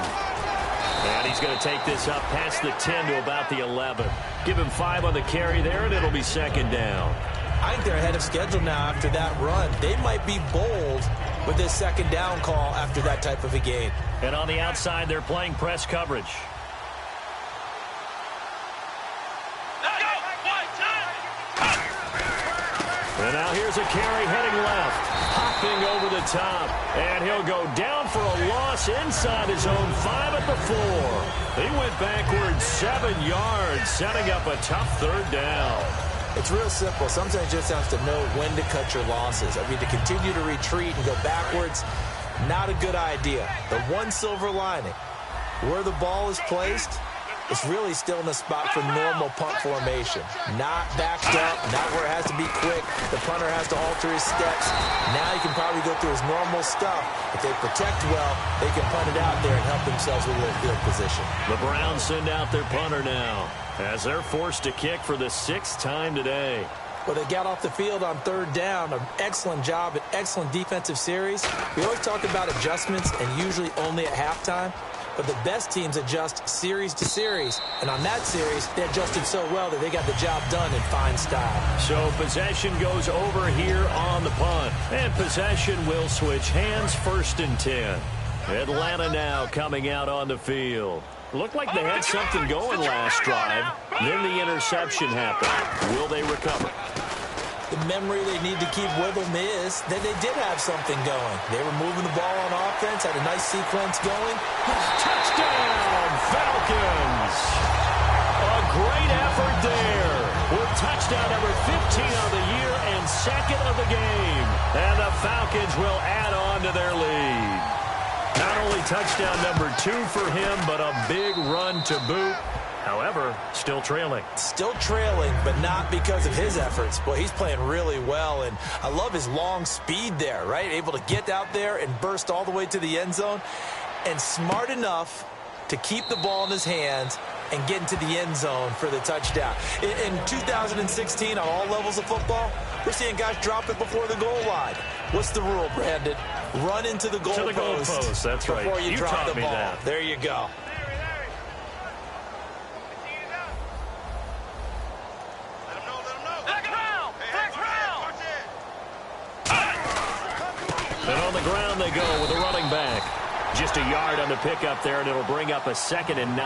And he's going to take this up past the 10 to about the 11. Give him 5 on the carry there, and it'll be second down. I think they're ahead of schedule now after that run. They might be bold with this second down call after that type of a game. And on the outside, they're playing press coverage. And now here's a carry heading left. Hopping over the top. And he'll go down for a loss inside his own 5 at the 4. He went backwards 7 yards, setting up a tough third down. It's real simple. Sometimes you just have to know when to cut your losses. I mean, to continue to retreat and go backwards, not a good idea. The one silver lining, where the ball is placed, it's really still in a spot for normal punt formation. Not backed up, not where it has to be quick. The punter has to alter his steps. Now he can probably go through his normal stuff. If they protect well, they can punt it out there and help themselves with a little field position. The Browns send out their punter now as they're forced to kick for the 6th time today. Well, they got off the field on third down. An excellent job, an excellent defensive series. We always talk about adjustments and usually only at halftime. But the best teams adjust series to series. And on that series, they adjusted so well that they got the job done in fine style. So possession goes over here on the punt. And possession will switch hands, 1st and 10. Atlanta now coming out on the field. Looked like they had something going last drive. Then the interception happened. Will they recover? The memory they need to keep with them is that they did have something going. They were moving the ball on offense, had a nice sequence going. Touchdown, Falcons! A great effort there with touchdown number 15 of the year and 2nd of the game. And the Falcons will add on to their lead. Not only touchdown number 2 for him, but a big run to boot. However, still trailing. Still trailing, but not because of his efforts. Boy, he's playing really well, and I love his long speed there, right? Able to get out there and burst all the way to the end zone, and smart enough to keep the ball in his hands and get into the end zone for the touchdown. In 2016, on all levels of football, we're seeing guys drop it before the goal line. What's the rule, Brandon? Run into the goal post. That's right. Before you drop the ball. That. There you go. And on the ground they go with a running back. Just a yard on the pickup there, and it'll bring up a 2nd and 9.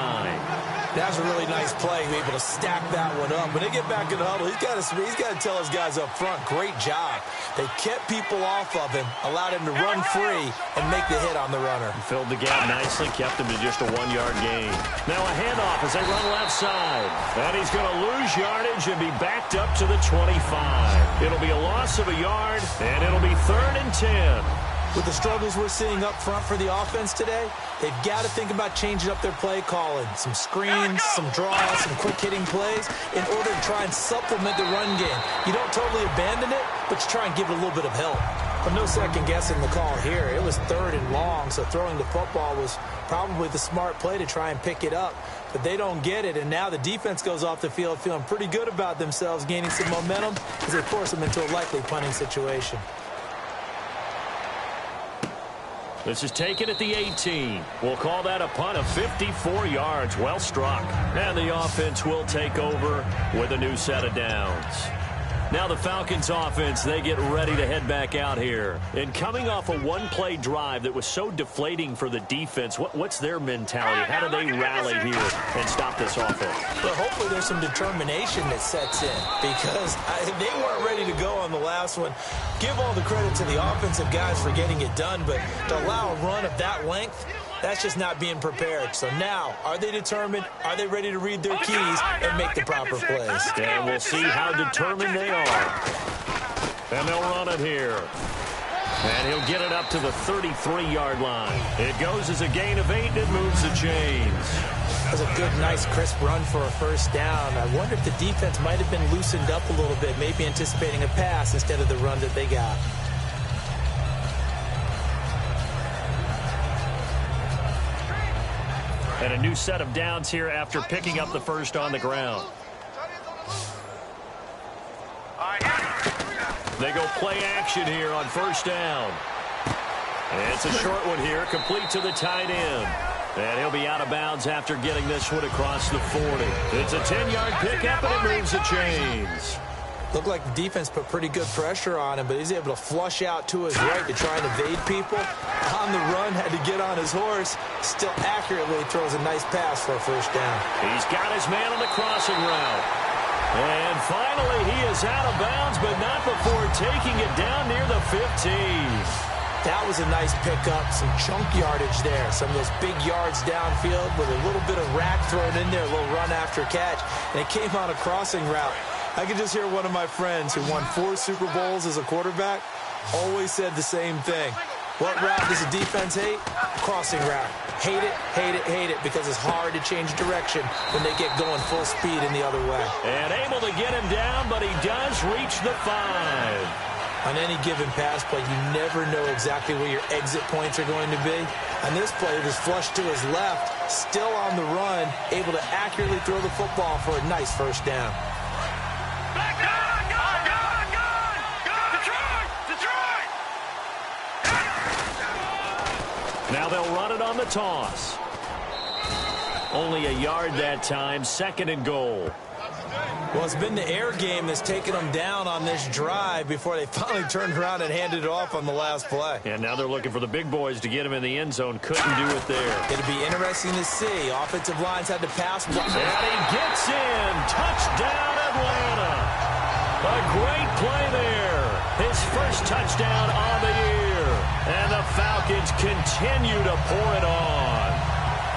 That was a really nice play, able to stack that one up. When they get back in the huddle, he's got to tell his guys up front, great job. They kept people off of him, allowed him to run free and make the hit on the runner. Filled the gap nicely, kept him to just a 1-yard gain. Now a handoff as they run left side. And he's going to lose yardage and be backed up to the 25. It'll be a loss of a yard, and it'll be 3rd and 10. With the struggles we're seeing up front for the offense today, they've got to think about changing up their play calling. Some screens, some draws, some quick-hitting plays in order to try and supplement the run game. You don't totally abandon it, but you try and give it a little bit of help. But no second-guessing the call here. It was 3rd and long, so throwing the football was probably the smart play to try and pick it up. But they don't get it, and now the defense goes off the field feeling pretty good about themselves, gaining some momentum as they force them into a likely punting situation. This is taken at the 18. We'll call that a punt of 54 yards. Well struck. And the offense will take over with a new set of downs. Now the Falcons offense, they get ready to head back out here. And coming off a one-play drive that was so deflating for the defense, what's their mentality? How do they rally here and stop this offense? Well, hopefully there's some determination that sets in because they weren't ready to go on the last one. Give all the credit to the offensive guys for getting it done, but to allow a run of that length, that's just not being prepared. So now, are they determined? Are they ready to read their keys and make the proper plays? And we'll see how determined they are. And they'll run it here. And he'll get it up to the 33-yard line. It goes as a gain of 8, and it moves the chains. That was a good, nice, crisp run for a first down. I wonder if the defense might have been loosened up a little bit, maybe anticipating a pass instead of the run that they got. And a new set of downs here after picking up the first on the ground. They go play action here on first down. And it's a short one here, complete to the tight end. And he'll be out of bounds after getting this one across the 40. It's a 10-yard pickup, and it moves the chains. Looked like the defense put pretty good pressure on him, but he's able to flush out to his right to try and evade people. On the run, had to get on his horse. Still accurately throws a nice pass for a first down. He's got his man on the crossing route. And finally, he is out of bounds, but not before taking it down near the 15. That was a nice pickup, some chunk yardage there. Some of those big yards downfield with a little bit of rack thrown in there, a little run after catch. And it came on a crossing route. I could just hear one of my friends who won 4 Super Bowls as a quarterback always said the same thing. What route does the defense hate? Crossing route. Hate it, hate it, hate it, because it's hard to change direction when they get going full speed in the other way. And able to get him down, but he does reach the 5. On any given pass play, you never know exactly where your exit points are going to be. On this play, it was flushed to his left, still on the run, able to accurately throw the football for a nice first down. Now they'll run it on the toss. Only a yard that time, 2nd and goal. Well, it's been the air game that's taken them down on this drive before they finally turned around and handed it off on the last play. And now they're looking for the big boys to get him in the end zone. Couldn't do it there. It'll be interesting to see. Offensive lines had to pass block. And he gets in. Touchdown, Atlanta. A great play there. His first touchdown on the year. And the Falcons continue to pour it on.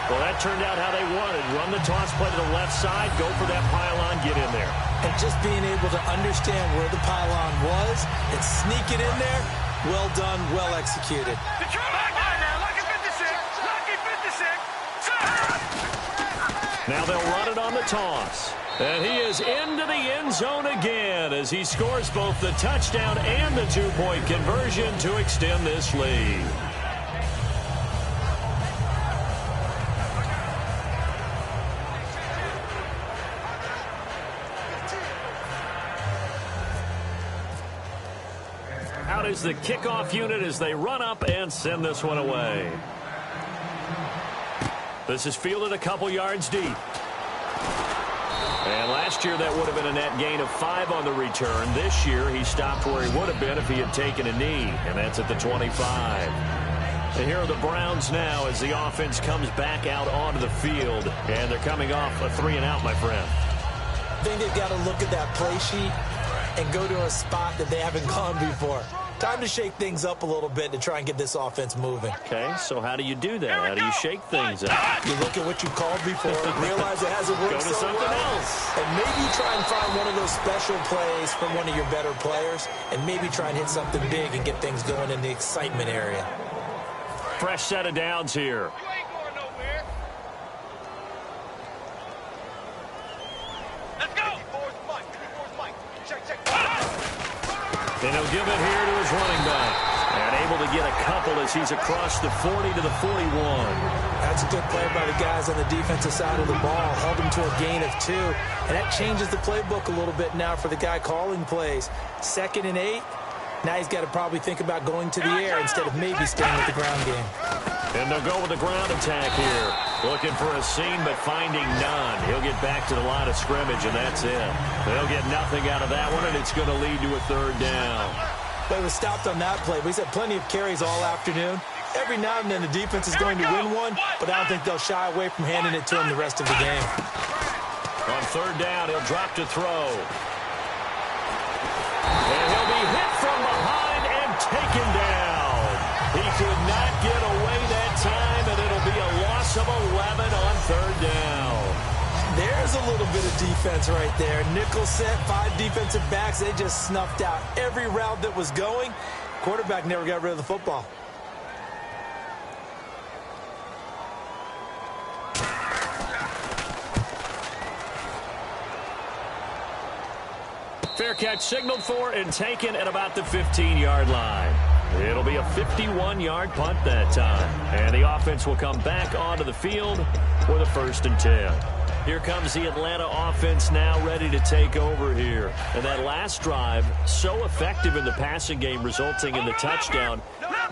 Well, that turned out how they wanted. Run the toss play to the left side, go for that pylon, get in there. And just being able to understand where the pylon was and sneak it in there, well done, well executed. Now they'll run it on the toss. And he is into the end zone again as he scores both the touchdown and the 2-point conversion to extend this lead. Out is the kickoff unit as they run up and send this one away. This is fielded a couple yards deep. And last year that would have been a net gain of 5 on the return. This year he stopped where he would have been if he had taken a knee, and that's at the 25. And here are the Browns now as the offense comes back out onto the field. And they're coming off a 3-and-out, my friend. I think they've got to look at that play sheet and go to a spot that they haven't gone before. Time to shake things up a little bit to try and get this offense moving. Okay, so how do you do that? How do you shake things up? You look at what you called before, realize it hasn't worked Go to something else. and maybe try and find one of those special plays from one of your better players, and maybe try and hit something big and get things going in the excitement area. Fresh set of downs here. You ain't going nowhere. Let's go. Check. And he'll give it here to his running back. And able to get a couple as he's across the 40 to the 41. That's a good play by the guys on the defensive side of the ball. Held him to a gain of 2. And that changes the playbook a little bit now for the guy calling plays. 2nd and 8. Now he's got to probably think about going to the air instead of maybe staying with the ground game. And they'll go with the ground attack here. Looking for a seam, but finding none. He'll get back to the line of scrimmage, and that's it. They'll get nothing out of that one, and it's going to lead to a 3rd down. But it was stopped on that play. But he's had plenty of carries all afternoon. Every now and then the defense is going to win one, but I don't think they'll shy away from handing it to him the rest of the game. On 3rd down, he'll drop to throw. And he'll be hit from behind and taken down. He could not get away that time, and it'll be a loss of 11 on 3rd down. There's a little bit of defense right there. Nickel set, 5 defensive backs. They just snuffed out every route that was going. Quarterback never got rid of the football. Fair catch signaled for and taken at about the 15-yard line. It'll be a 51-yard punt that time. And the offense will come back onto the field with a 1st and 10. Here comes the Atlanta offense now ready to take over here. And that last drive, so effective in the passing game, resulting in the touchdown.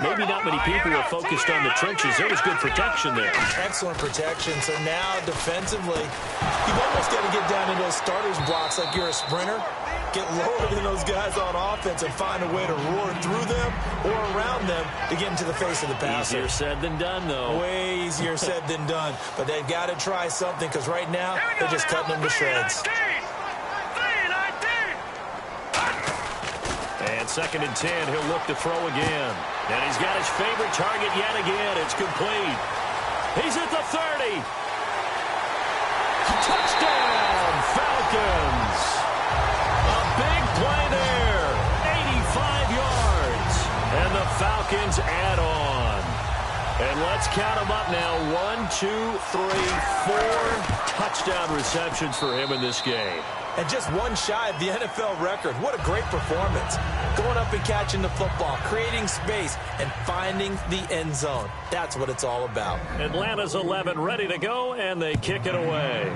Maybe not many people were focused on the trenches. There was good protection there. Excellent protection. So now defensively, you've almost got to get down to those starters blocks like you're a sprinter. Get lower than those guys on offense and find a way to roar through them or around them to get into the face of the passer. Easier said than done, though. Way easier said than done. But they've got to try something because right now they're just cutting them to shreds. And 2nd and 10, he'll look to throw again. And he's got his favorite target yet again. It's complete. He's at the 30. Touchdown, Falcons. A big play there. 85 yards. And the Falcons add on. And let's count them up now. 1, 2, 3, 4 touchdown receptions for him in this game. And just one shy of the NFL record. What a great performance. Going up and catching the football, creating space, and finding the end zone. That's what it's all about. Atlanta's 11 ready to go, and they kick it away.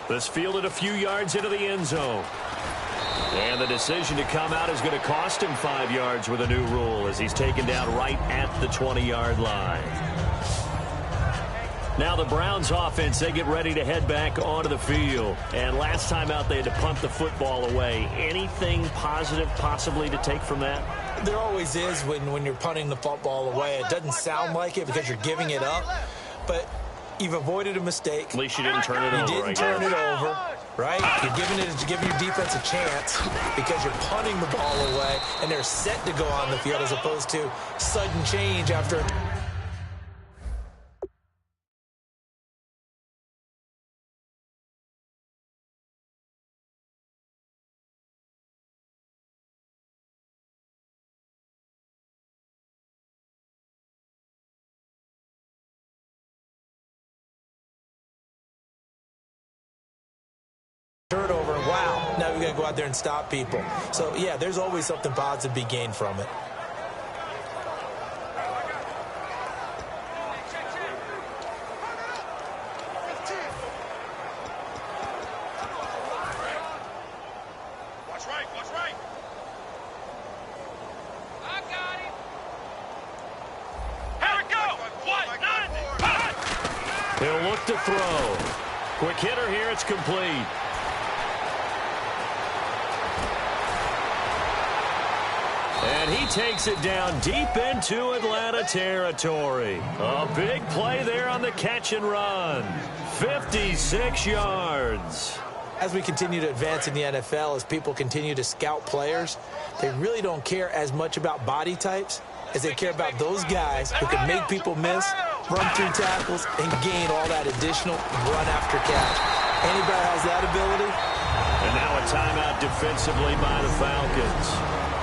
This fielded a few yards into the end zone. And the decision to come out is going to cost him 5 yards with a new rule as he's taken down right at the 20-yard line. Now the Browns offense, they get ready to head back onto the field. And last time out, they had to punt the football away. Anything positive possibly to take from that? There always is when you're punting the football away. It doesn't sound like it because you're giving it up. But you've avoided a mistake. At least you didn't turn it over. You didn't turn it over, right? You're giving your defense a chance because you're punting the ball away, and they're set to go on the field as opposed to sudden change after. Turnover, and wow, now we got to go out there and stop people. So, yeah, there's always something positive to be gained from it. Watch right. He'll look to throw. Quick hitter here. It's complete. And he takes it down deep into Atlanta territory. A big play there on the catch and run. 56 yards. As we continue to advance in the NFL, as people continue to scout players, they really don't care as much about body types as they care about those guys who can make people miss, run through tackles, and gain all that additional run after catch. Anybody has that ability? And now a timeout defensively by the Falcons.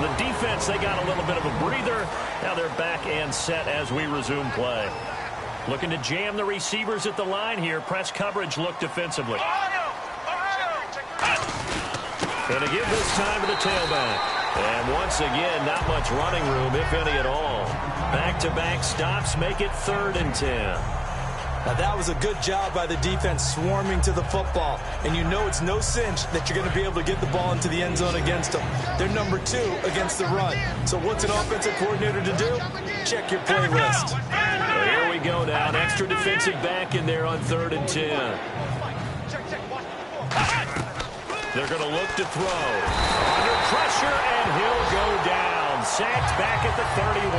The defense, they got a little bit of a breather. Now they're back and set as we resume play. Looking to jam the receivers at the line here. Press coverage look defensively. Going to give this time to the tailback. And once again, not much running room, if any at all. Back-to-back stops make it 3rd and 10. Now that was a good job by the defense swarming to the football. And you know it's no cinch that you're going to be able to get the ball into the end zone against them. They're number 2 against the run. So what's an offensive coordinator to do? Check your playlist. Well, here we go now. An extra defensive back in there on 3rd and 10. They're going to look to throw. Under pressure, and he'll go down. Sacked back at the 31.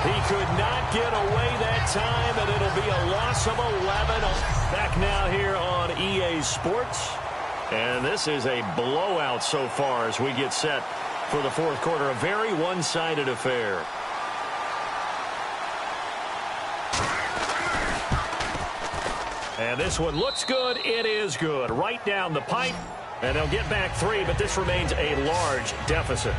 He could not get away that time, and it'll be a loss of 11. Back now here on EA Sports. And this is a blowout so far as we get set for the 4th quarter. A very one-sided affair. And this one looks good. It is good. Right down the pipe. And they'll get back 3, but this remains a large deficit.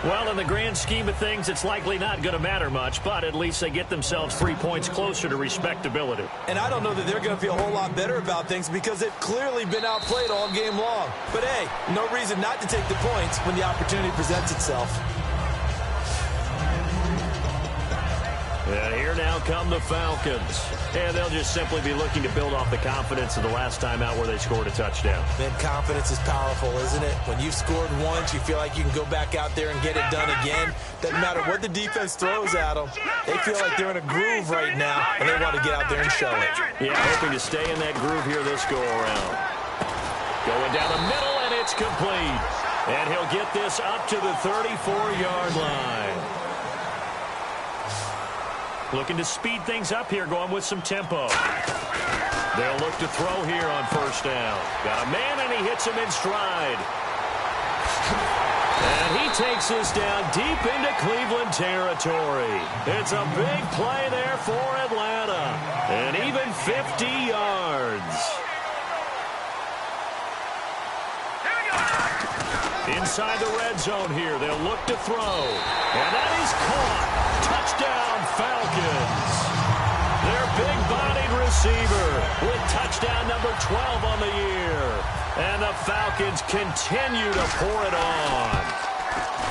Well, in the grand scheme of things, it's likely not going to matter much, but at least they get themselves 3 points closer to respectability. And I don't know that they're going to feel a whole lot better about things because they've clearly been outplayed all game long. But, hey, no reason not to take the points when the opportunity presents itself. And here now come the Falcons. And they'll just simply be looking to build off the confidence of the last time out where they scored a touchdown. Man, confidence is powerful, isn't it? When you've scored once, you feel like you can go back out there and get it done again. Doesn't matter what the defense throws at them. They feel like they're in a groove right now, and they want to get out there and show it. Yeah, hoping to stay in that groove here this go-around. Going down the middle, and it's complete. And he'll get this up to the 34-yard line. Looking to speed things up here, going with some tempo. They'll look to throw here on 1st down. Got a man, and he hits him in stride. And he takes this down deep into Cleveland territory. It's a big play there for Atlanta. And even 50 yards. Inside the red zone here, they'll look to throw. And that is caught. Touchdown, Falcons. Their big-bodied receiver with touchdown number 12 on the year. And the Falcons continue to pour it on.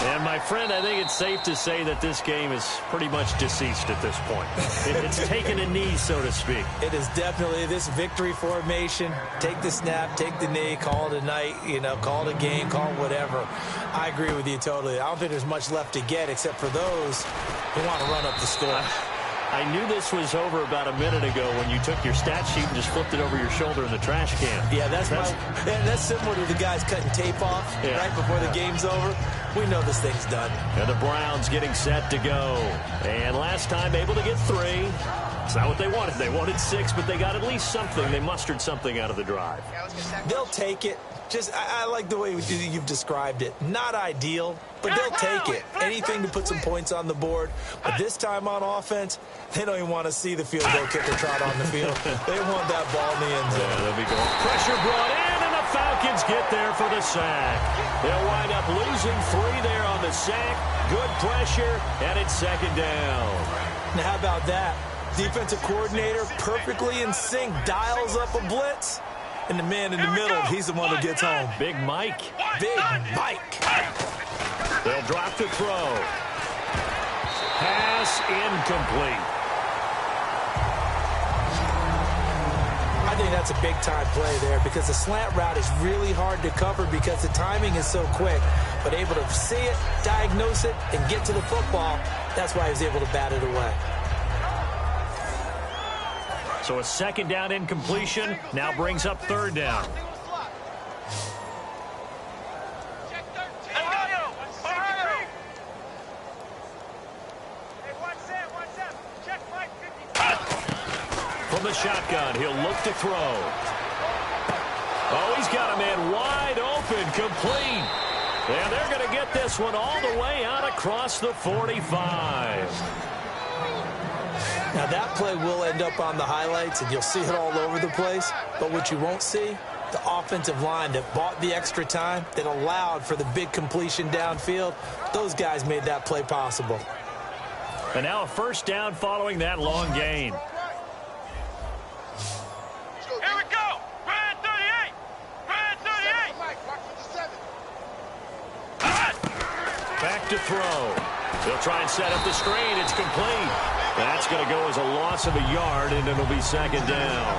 And, my friend, I think it's safe to say that this game is pretty much deceased at this point. It's taken a knee, so to speak. It is definitely this victory formation. Take the snap, take the knee, call it a night, call it a game, call it whatever. I agree with you totally. I don't think there's much left to get except for those who want to run up the score. I knew this was over about a minute ago when you took your stat sheet and just flipped it over your shoulder in the trash can. Yeah, that's similar to the guys cutting tape off right before the game's over. We know this thing's done. And the Browns getting set to go. And last time able to get 3. It's not what they wanted. They wanted 6, but they got at least something. They mustered something out of the drive. They'll take it. I like the way you've described it. Not ideal, but they'll take it. Anything to put some points on the board. But this time on offense, they don't even want to see the field goal kicker trot on the field. They want that ball in the end zone. Yeah, they'll be going. Pressure brought in, and the Falcons get there for the sack. They'll wind up losing 3 there on the sack. Good pressure, and it's 2nd down. Now, how about that? Defensive coordinator perfectly in sync, dials up a blitz. And the man in the middle, he's the one who gets home. Big Mike. Big Mike. They'll drop the throw. Pass incomplete. I think that's a big-time play there because the slant route is really hard to cover because the timing is so quick. but able to see it, diagnose it, and get to the football. That's why he was able to bat it away. So a second down incompletion now brings up third down. From the shotgun, he'll look to throw. Oh, he's got a man wide open, complete. And they're going to get this one all the way out across the 45. Now, that play will end up on the highlights, and you'll see it all over the place. But what you won't see, the offensive line that bought the extra time, that allowed for the big completion downfield, those guys made that play possible. And now a first down following that long gain. Here we go! Brad 38! Brad 38! Back to throw. They'll try and set up the screen. It's complete. That's going to go as a loss of a yard, and it'll be second down.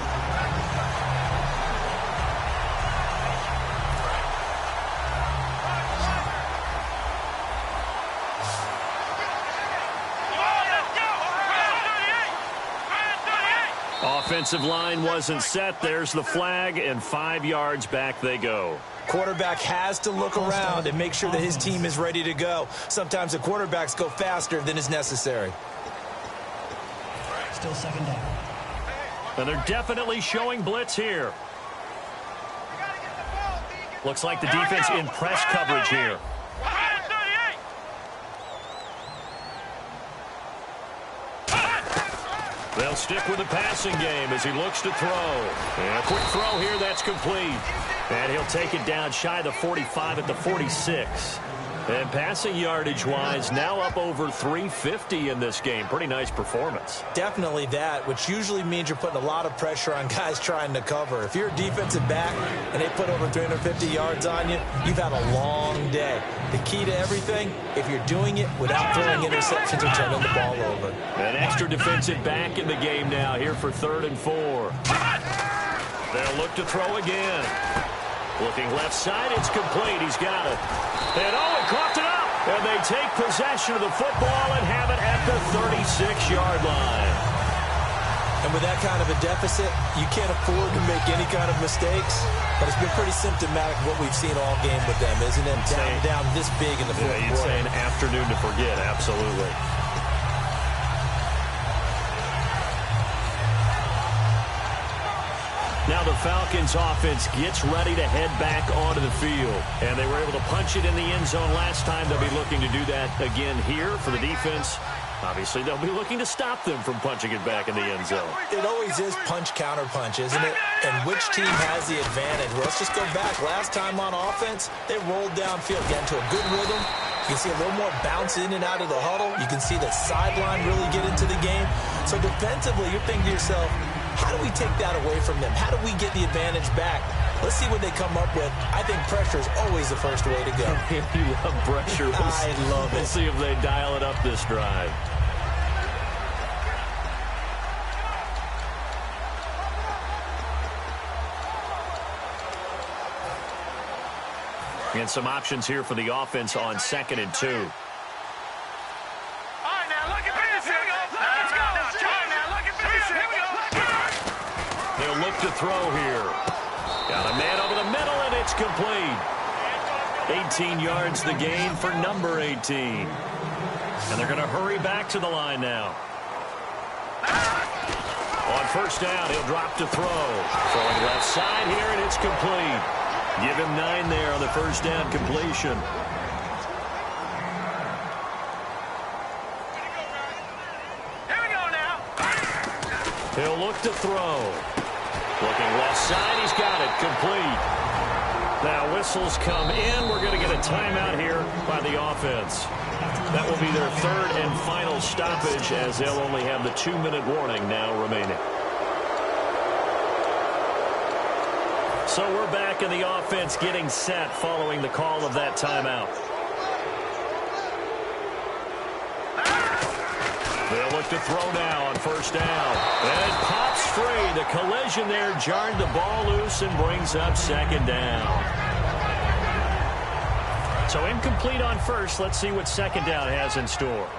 Offensive line wasn't set. There's the flag, and 5 yards back they go. Quarterback has to look around and make sure that his team is ready to go. Sometimes the quarterbacks go faster than is necessary. Still second down. And they're definitely showing blitz here. Looks like the defense in press coverage here. They'll stick with the passing game as he looks to throw. And a quick throw here, that's complete. And he'll take it down shy of the 45 at the 46. And passing yardage-wise, now up over 350 in this game. Pretty nice performance. Definitely that, which usually means you're putting a lot of pressure on guys trying to cover. If you're a defensive back and they put over 350 yards on you, you've had a long day. The key to everything, if you're doing it without throwing interceptions or turning the ball over. An extra defensive back in the game now here for 3rd and 4. They'll look to throw again. Looking left side, it's complete. He's got it. And Owen coughed it up. And they take possession of the football and have it at the 36-yard line. And with that kind of a deficit, you can't afford to make any kind of mistakes. But it's been pretty symptomatic of what we've seen all game with them, isn't it? Down this big in the fourth quarter. You'd say an afternoon to forget, absolutely. Now the Falcons offense gets ready to head back onto the field. And they were able to punch it in the end zone last time. They'll be looking to do that again here for the defense. Obviously, they'll be looking to stop them from punching it back in the end zone. It always is punch, counter punch, isn't it? And which team has the advantage? Well, let's just go back. Last time on offense, they rolled downfield, got into a good rhythm. You can see a little more bounce in and out of the huddle. You can see the sideline really get into the game. So defensively, you're thinking to yourself, how do we take that away from them? How do we get the advantage back? Let's see what they come up with. I think pressure is always the first way to go. You love pressure. I love it. We'll see if they dial it up this drive. And some options here for the offense on 2nd and 2. All right, now look at this. Here we go. Let's go. All right, now look at this. Here we go. They'll look to throw here. Got a man over the middle, and it's complete. 18 yards the gain for number 18. And they're going to hurry back to the line now. On first down, he'll drop to throw. Throwing left side here, and it's complete. Give him 9 there on the first down completion. Here we go now. He'll look to throw. Looking left side, he's got it, complete. Now whistles come in. We're going to get a timeout here by the offense. That will be their 3rd and final stoppage as they'll only have the 2-minute warning now remaining. So we're back in the offense getting set following the call of that timeout. They'll look to throw now on first down. And it pops free. The collision there jarred the ball loose and brings up 2nd down. So incomplete on first. Let's see what second down has in store.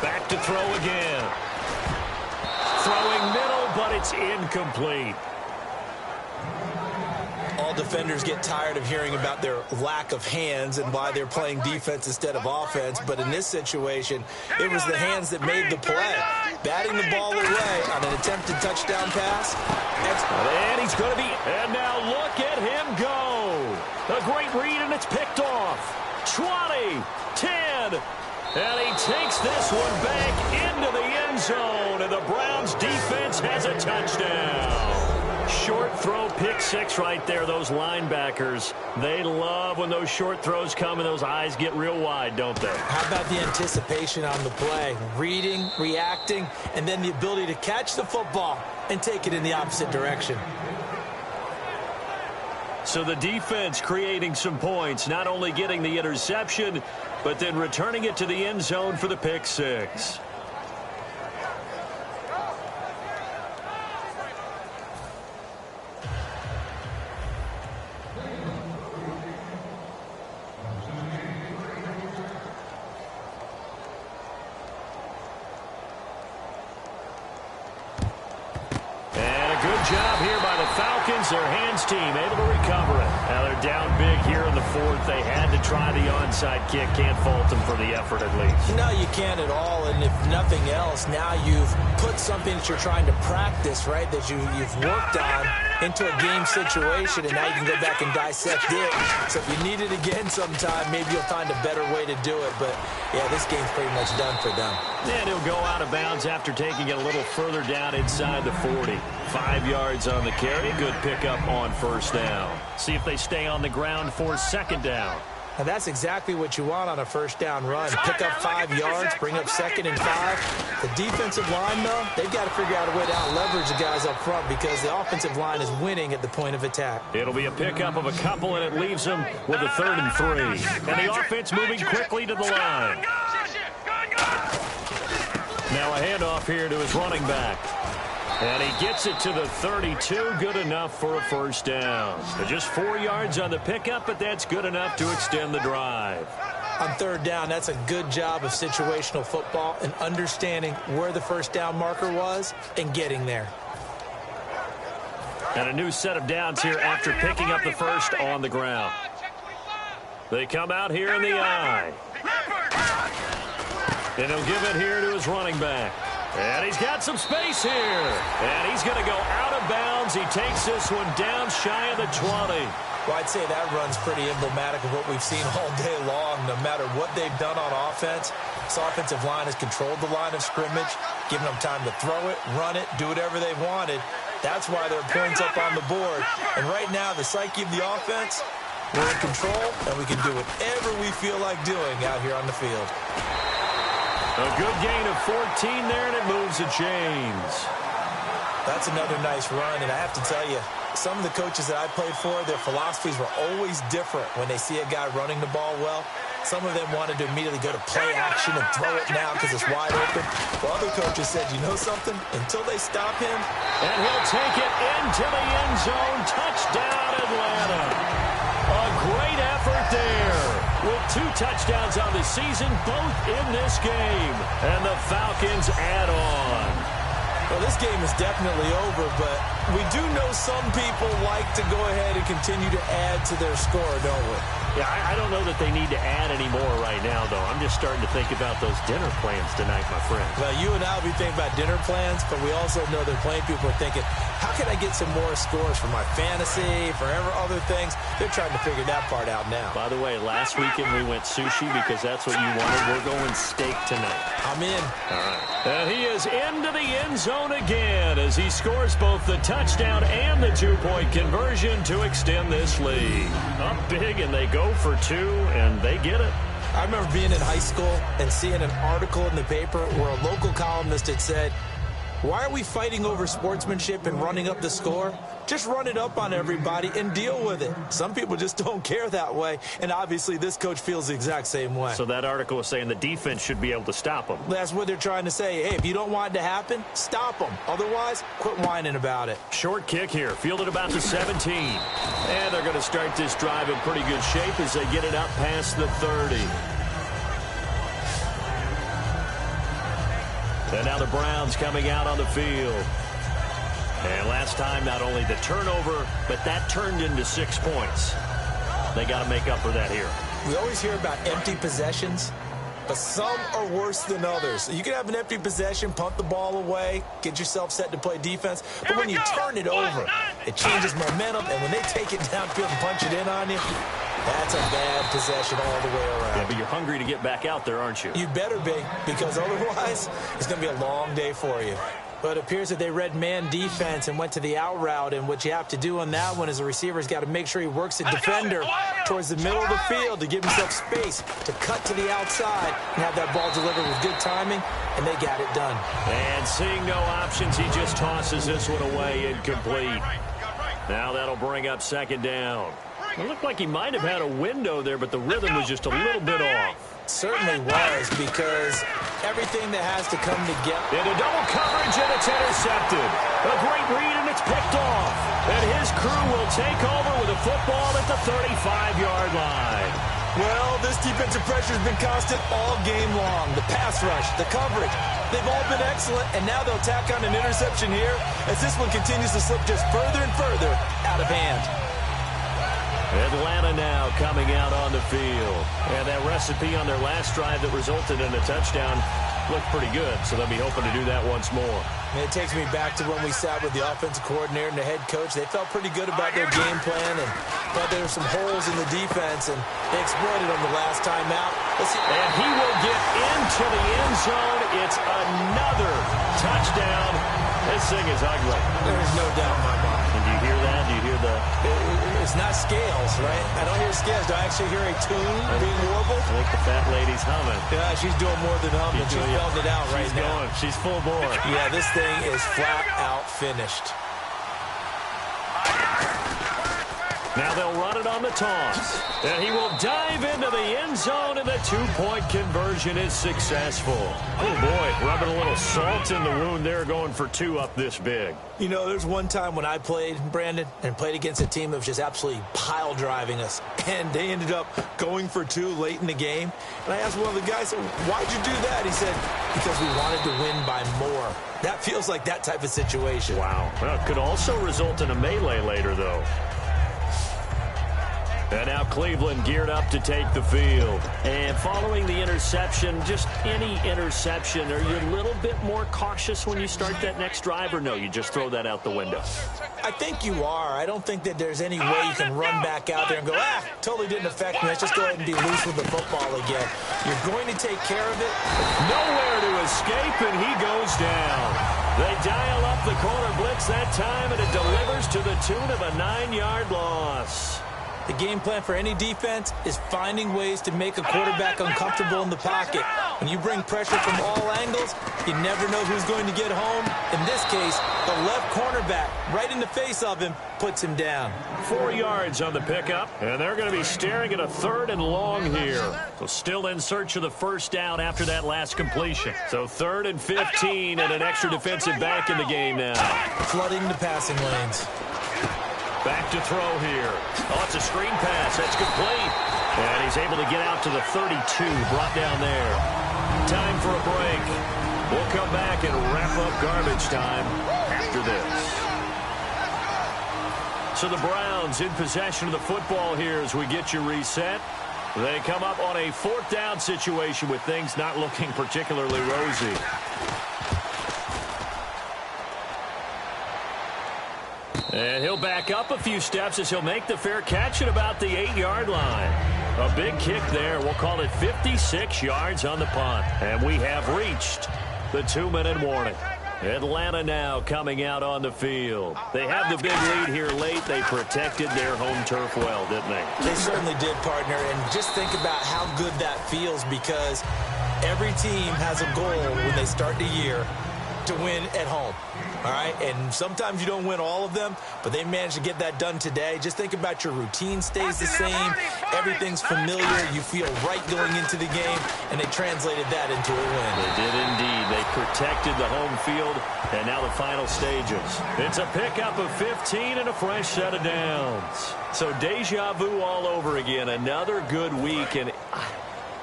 Back to throw again. Throwing middle, but it's incomplete. All defenders get tired of hearing about their lack of hands and why they're playing defense instead of offense. But in this situation, it was the hands that made the play. Batting the ball away on an attempted touchdown pass. And he's going to be... And now look at him go. A great read, and it's picked off. 20, 10... And he takes this one back into the end zone, and the Browns defense has a touchdown. Short throw, pick six right there. Those linebackers, they love when those short throws come and those eyes get real wide, don't they? How about the anticipation on the play? Reading, reacting, and then the ability to catch the football and take it in the opposite direction. So the defense creating some points, not only getting the interception, but then returning it to the end zone for the pick six. Job here by the Falcons. Their hands team able to recover it. Now they're down big here in the fourth. They had to try the onside kick. Can't fault them for the effort at least. No, you can't at all. And if nothing else, now you've put something that you're trying to practice, right, that you've worked on into a game situation, and now you can go back and dissect it. So if you need it again sometime, maybe you'll find a better way to do it. But, yeah, this game's pretty much done for them. And he'll go out of bounds after taking it a little further down inside the 40. 5 yards on the carry. Good pickup on first down. See if they stay on the ground for second down. Now that's exactly what you want on a first down run. Pick up 5 yards, bring up 2nd and 5. The defensive line, though, they've got to figure out a way to out-leverage the guys up front because the offensive line is winning at the point of attack. It'll be a pickup of a couple, and it leaves them with a 3rd and 3. And the offense moving quickly to the line. Now a handoff here to his running back. And he gets it to the 32. Good enough for a first down. Just 4 yards on the pickup, but that's good enough to extend the drive. On 3rd down, that's a good job of situational football and understanding where the first down marker was and getting there. And a new set of downs here after picking up the first on the ground. They come out here in the eye. And he'll give it here to his running back. And he's got some space here. And he's going to go out of bounds. He takes this one down shy of the 20. Well, I'd say that run's pretty emblematic of what we've seen all day long. No matter what they've done on offense, this offensive line has controlled the line of scrimmage, given them time to throw it, run it, do whatever they wanted. That's why there are points up on the board. And right now, the psyche of the offense, we're in control, and we can do whatever we feel like doing out here on the field. A good gain of 14 there, and it moves the chains. That's another nice run, and I have to tell you, some of the coaches that I played for, their philosophies were always different when they see a guy running the ball well. Some of them wanted to immediately go to play action and throw it now because it's wide open. But other coaches said, you know something? Until they stop him. And he'll take it into the end zone. Touchdown, Atlanta. A great effort there. With 2 touchdowns on the season, both in this game. And the Falcons add on. Well, this game is definitely over, but we do know some people like to go ahead and continue to add to their score, don't we? Yeah, I don't know that they need to add any more right now, though. I'm just starting to think about those dinner plans tonight, my friend. Well, you and I will be thinking about dinner plans, but we also know that plenty of people are thinking, how can I get some more scores for my fantasy, for other things? They're trying to figure that part out now. By the way, last weekend we went sushi because that's what you wanted. We're going steak tonight. I'm in. All right. And he is into the end zone again as he scores both the touchdown and the 2-point conversion to extend this lead. Up big, and they go for 2, and they get it. I remember being in high school and seeing an article in the paper where a local columnist had said, Why are we fighting over sportsmanship and running up the score? Just run it up on everybody and deal with it. Some people just don't care that way, and obviously this coach feels the exact same way. So that article is saying the defense should be able to stop them. That's what they're trying to say. Hey, if you don't want it to happen, stop them. Otherwise, quit whining about it. Short kick here, fielded about the 17. And they're going to start this drive in pretty good shape as they get it up past the 30. And now the Browns coming out on the field. And last time, not only the turnover, but that turned into 6 points. They got to make up for that here. We always hear about empty possessions, but some are worse than others. You can have an empty possession, punt the ball away, get yourself set to play defense, but when you turn it over, it changes momentum, and when they take it downfield and punch it in on you, that's a bad possession all the way around. Yeah, but you're hungry to get back out there, aren't you? You better be, because otherwise, it's going to be a long day for you. But it appears that they read man defense and went to the out route, and what you have to do on that one is the receiver's got to make sure he works the defender towards the middle of the field to give himself space to cut to the outside and have that ball delivered with good timing, and they got it done. And seeing no options, he just tosses this one away, incomplete. Now that'll bring up second down. It looked like he might have had a window there, but the rhythm was just a little bit off. Certainly was, because everything that has to come together. Into double coverage, and it's intercepted. A great read, and it's picked off. And his crew will take over with a football at the 35-yard line. Well, this defensive pressure has been constant all game long. The pass rush, the coverage, they've all been excellent, and now they'll tack on an interception here as this one continues to slip just further and further out of hand. Atlanta now coming out on the field. And that recipe on their last drive that resulted in a touchdown looked pretty good, so they'll be hoping to do that once more. And it takes me back to when we sat with the offensive coordinator and the head coach. They felt pretty good about their game plan and thought there were some holes in the defense, and they exploited them the last time out. And he will get into the end zone. It's another touchdown. This thing is ugly. There's no doubt in my mind. And do you hear that? Do you hear the... It's not scales, right? I don't hear scales. Do I actually hear a tune being warbled? I think the fat lady's humming. Yeah, she's doing more than humming. She's belting it out right now. She's full bore. Yeah, this thing is flat out finished. Now they'll run it on the toss. And he will dive into the end zone, and the two-point conversion is successful. Oh, boy, rubbing a little salt in the wound there, going for two up this big. You know, there's one time when I played, Brandon, and played against a team that was just absolutely pile-driving us. And they ended up going for two late in the game. And I asked one of the guys, why'd you do that? He said, because we wanted to win by more. That feels like that type of situation. Wow. Well, it could also result in a melee later, though. And now Cleveland geared up to take the field. And following the interception, just any interception, are you a little bit more cautious when you start that next drive, or no, you just throw that out the window? I think you are. I don't think that there's any way you can run back out there and go, totally didn't affect me. Let's just go ahead and be loose with the football again. You're going to take care of it. Nowhere to escape, and he goes down. They dial up the corner blitz that time, and it delivers to the tune of a 9-yard loss. The game plan for any defense is finding ways to make a quarterback uncomfortable in the pocket. When you bring pressure from all angles, you never know who's going to get home. In this case, the left cornerback, right in the face of him, puts him down. 4 yards on the pickup, and they're going to be staring at a 3rd and long here. So still in search of the first down after that last completion. So 3rd and 15 and an extra defensive back in the game now. Flooding the passing lanes. Back to throw here. Oh, it's a screen pass. That's complete. And he's able to get out to the 32, brought down there. Time for a break. We'll come back and wrap up garbage time after this. So the Browns in possession of the football here as we get you reset. They come up on a 4th down situation with things not looking particularly rosy. And he'll back up a few steps as he'll make the fair catch at about the 8-yard line. A big kick there. We'll call it 56 yards on the punt. And we have reached the 2-minute warning. Atlanta now coming out on the field. They have the big lead here late. They protected their home turf well, didn't they? They certainly did, partner. And just think about how good that feels, because every team has a goal when they start the year. to win at home, all right? And sometimes you don't win all of them, but they managed to get that done today. Just think about your routine stays the same. Everything's familiar. You feel right going into the game, and they translated that into a win. They did indeed. They protected the home field, and now the final stages. It's a pickup of 15 and a fresh set of downs. So deja vu all over again. Another good week, and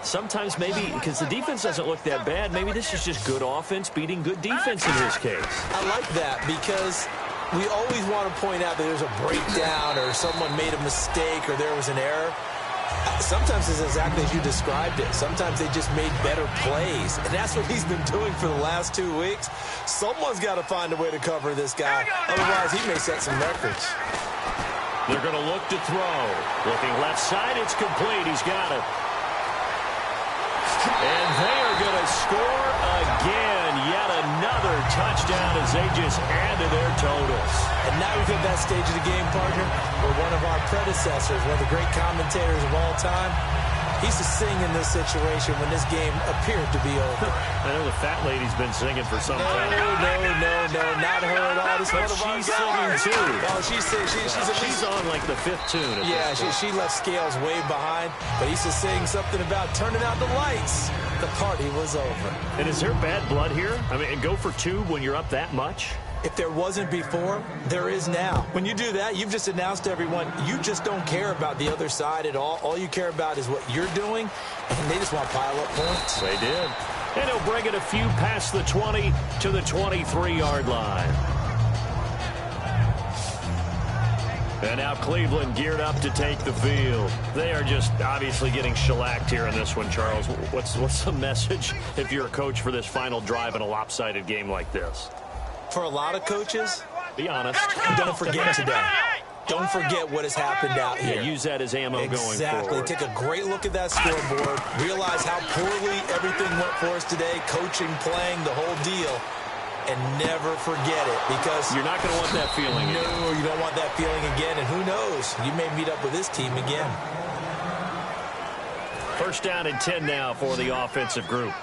sometimes maybe because the defense doesn't look that bad, maybe this is just good offense beating good defense in this case. I like that because we always want to point out that there's a breakdown or someone made a mistake or there was an error. Sometimes it's exactly as you described it. Sometimes they just made better plays, and that's what he's been doing for the last 2 weeks. Someone's got to find a way to cover this guy. Otherwise, he may set some records. They're going to look to throw. Looking left side, it's complete. He's got it. And they are going to score again. Yet another touchdown as they just add to their totals. And now we've hit that stage of the game, partner, where one of our predecessors, one of the great commentators of all time, he used to sing in this situation when this game appeared to be over. I know the fat lady's been singing for some time. No, not her at all. This one of our she's singing too. Oh, she's on like the 5th tune. Yeah, she left Scales way behind, but he used to sing something about turning out the lights. The party was over. And is there bad blood here? I mean, go for 2 when you're up that much? If there wasn't before, there is now. When you do that, you've just announced to everyone, you just don't care about the other side at all. All you care about is what you're doing, and they just want to pile up points. They did. And he'll bring it a few past the 20 to the 23-yard line. And now Cleveland geared up to take the field. They are just obviously getting shellacked here in this one, Charles. What's the message if you're a coach for this final drive in a lopsided game like this? For a lot of coaches, be honest, don't forget today. Don't forget what has happened out here. Yeah, use that as ammo going forward. Exactly. Take a great look at that scoreboard. Realize how poorly everything went for us today. Coaching, playing, the whole deal. And never forget it, because you're not going to want that feeling again. No, you don't want that feeling again. And who knows? You may meet up with this team again. First down and 10 now for the offensive group.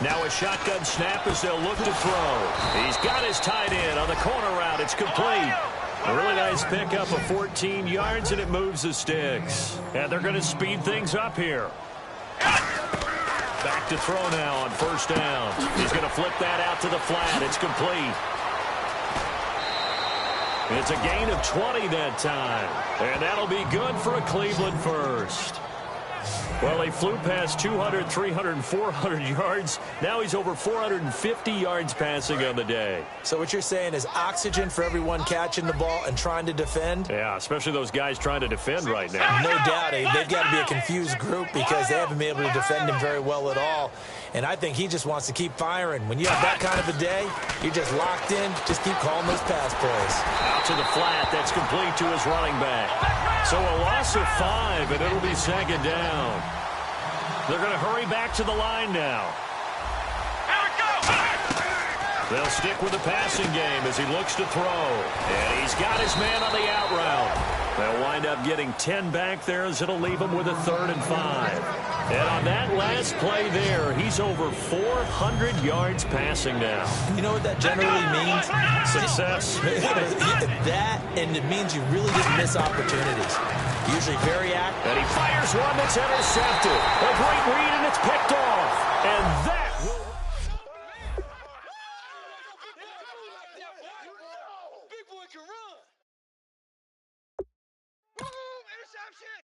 Now a shotgun snap as they'll look to throw. He's got his tight end on the corner route. It's complete. A really nice pickup of 14 yards, and it moves the sticks. And they're going to speed things up here. Back to throw now on first down. He's going to flip that out to the flat. It's complete. It's a gain of 20 that time. And that'll be good for a Cleveland first. Well, he flew past 200, 300, and 400 yards. Now he's over 450 yards passing on the day. So what you're saying is oxygen for everyone catching the ball and trying to defend? Yeah, especially those guys trying to defend right now. No doubt. They've got to be a confused group because they haven't been able to defend him very well at all. And I think he just wants to keep firing. When you have that kind of a day, you're just locked in. Just keep calling those pass plays. Out to the flat. That's complete to his running back. So a loss of 5, and it'll be second down. They're going to hurry back to the line now. They'll stick with the passing game as he looks to throw. And he's got his man on the out route. They'll wind up getting 10 back there as it'll leave him with a 3rd and 5. And on that last play there, he's over 400 yards passing now. You know what that generally means? Success. That, and it means you really just miss opportunities. Usually very active. And he fires one that's intercepted. A great read, and it's picked off. And that will... Big boy can run. Boom, interception.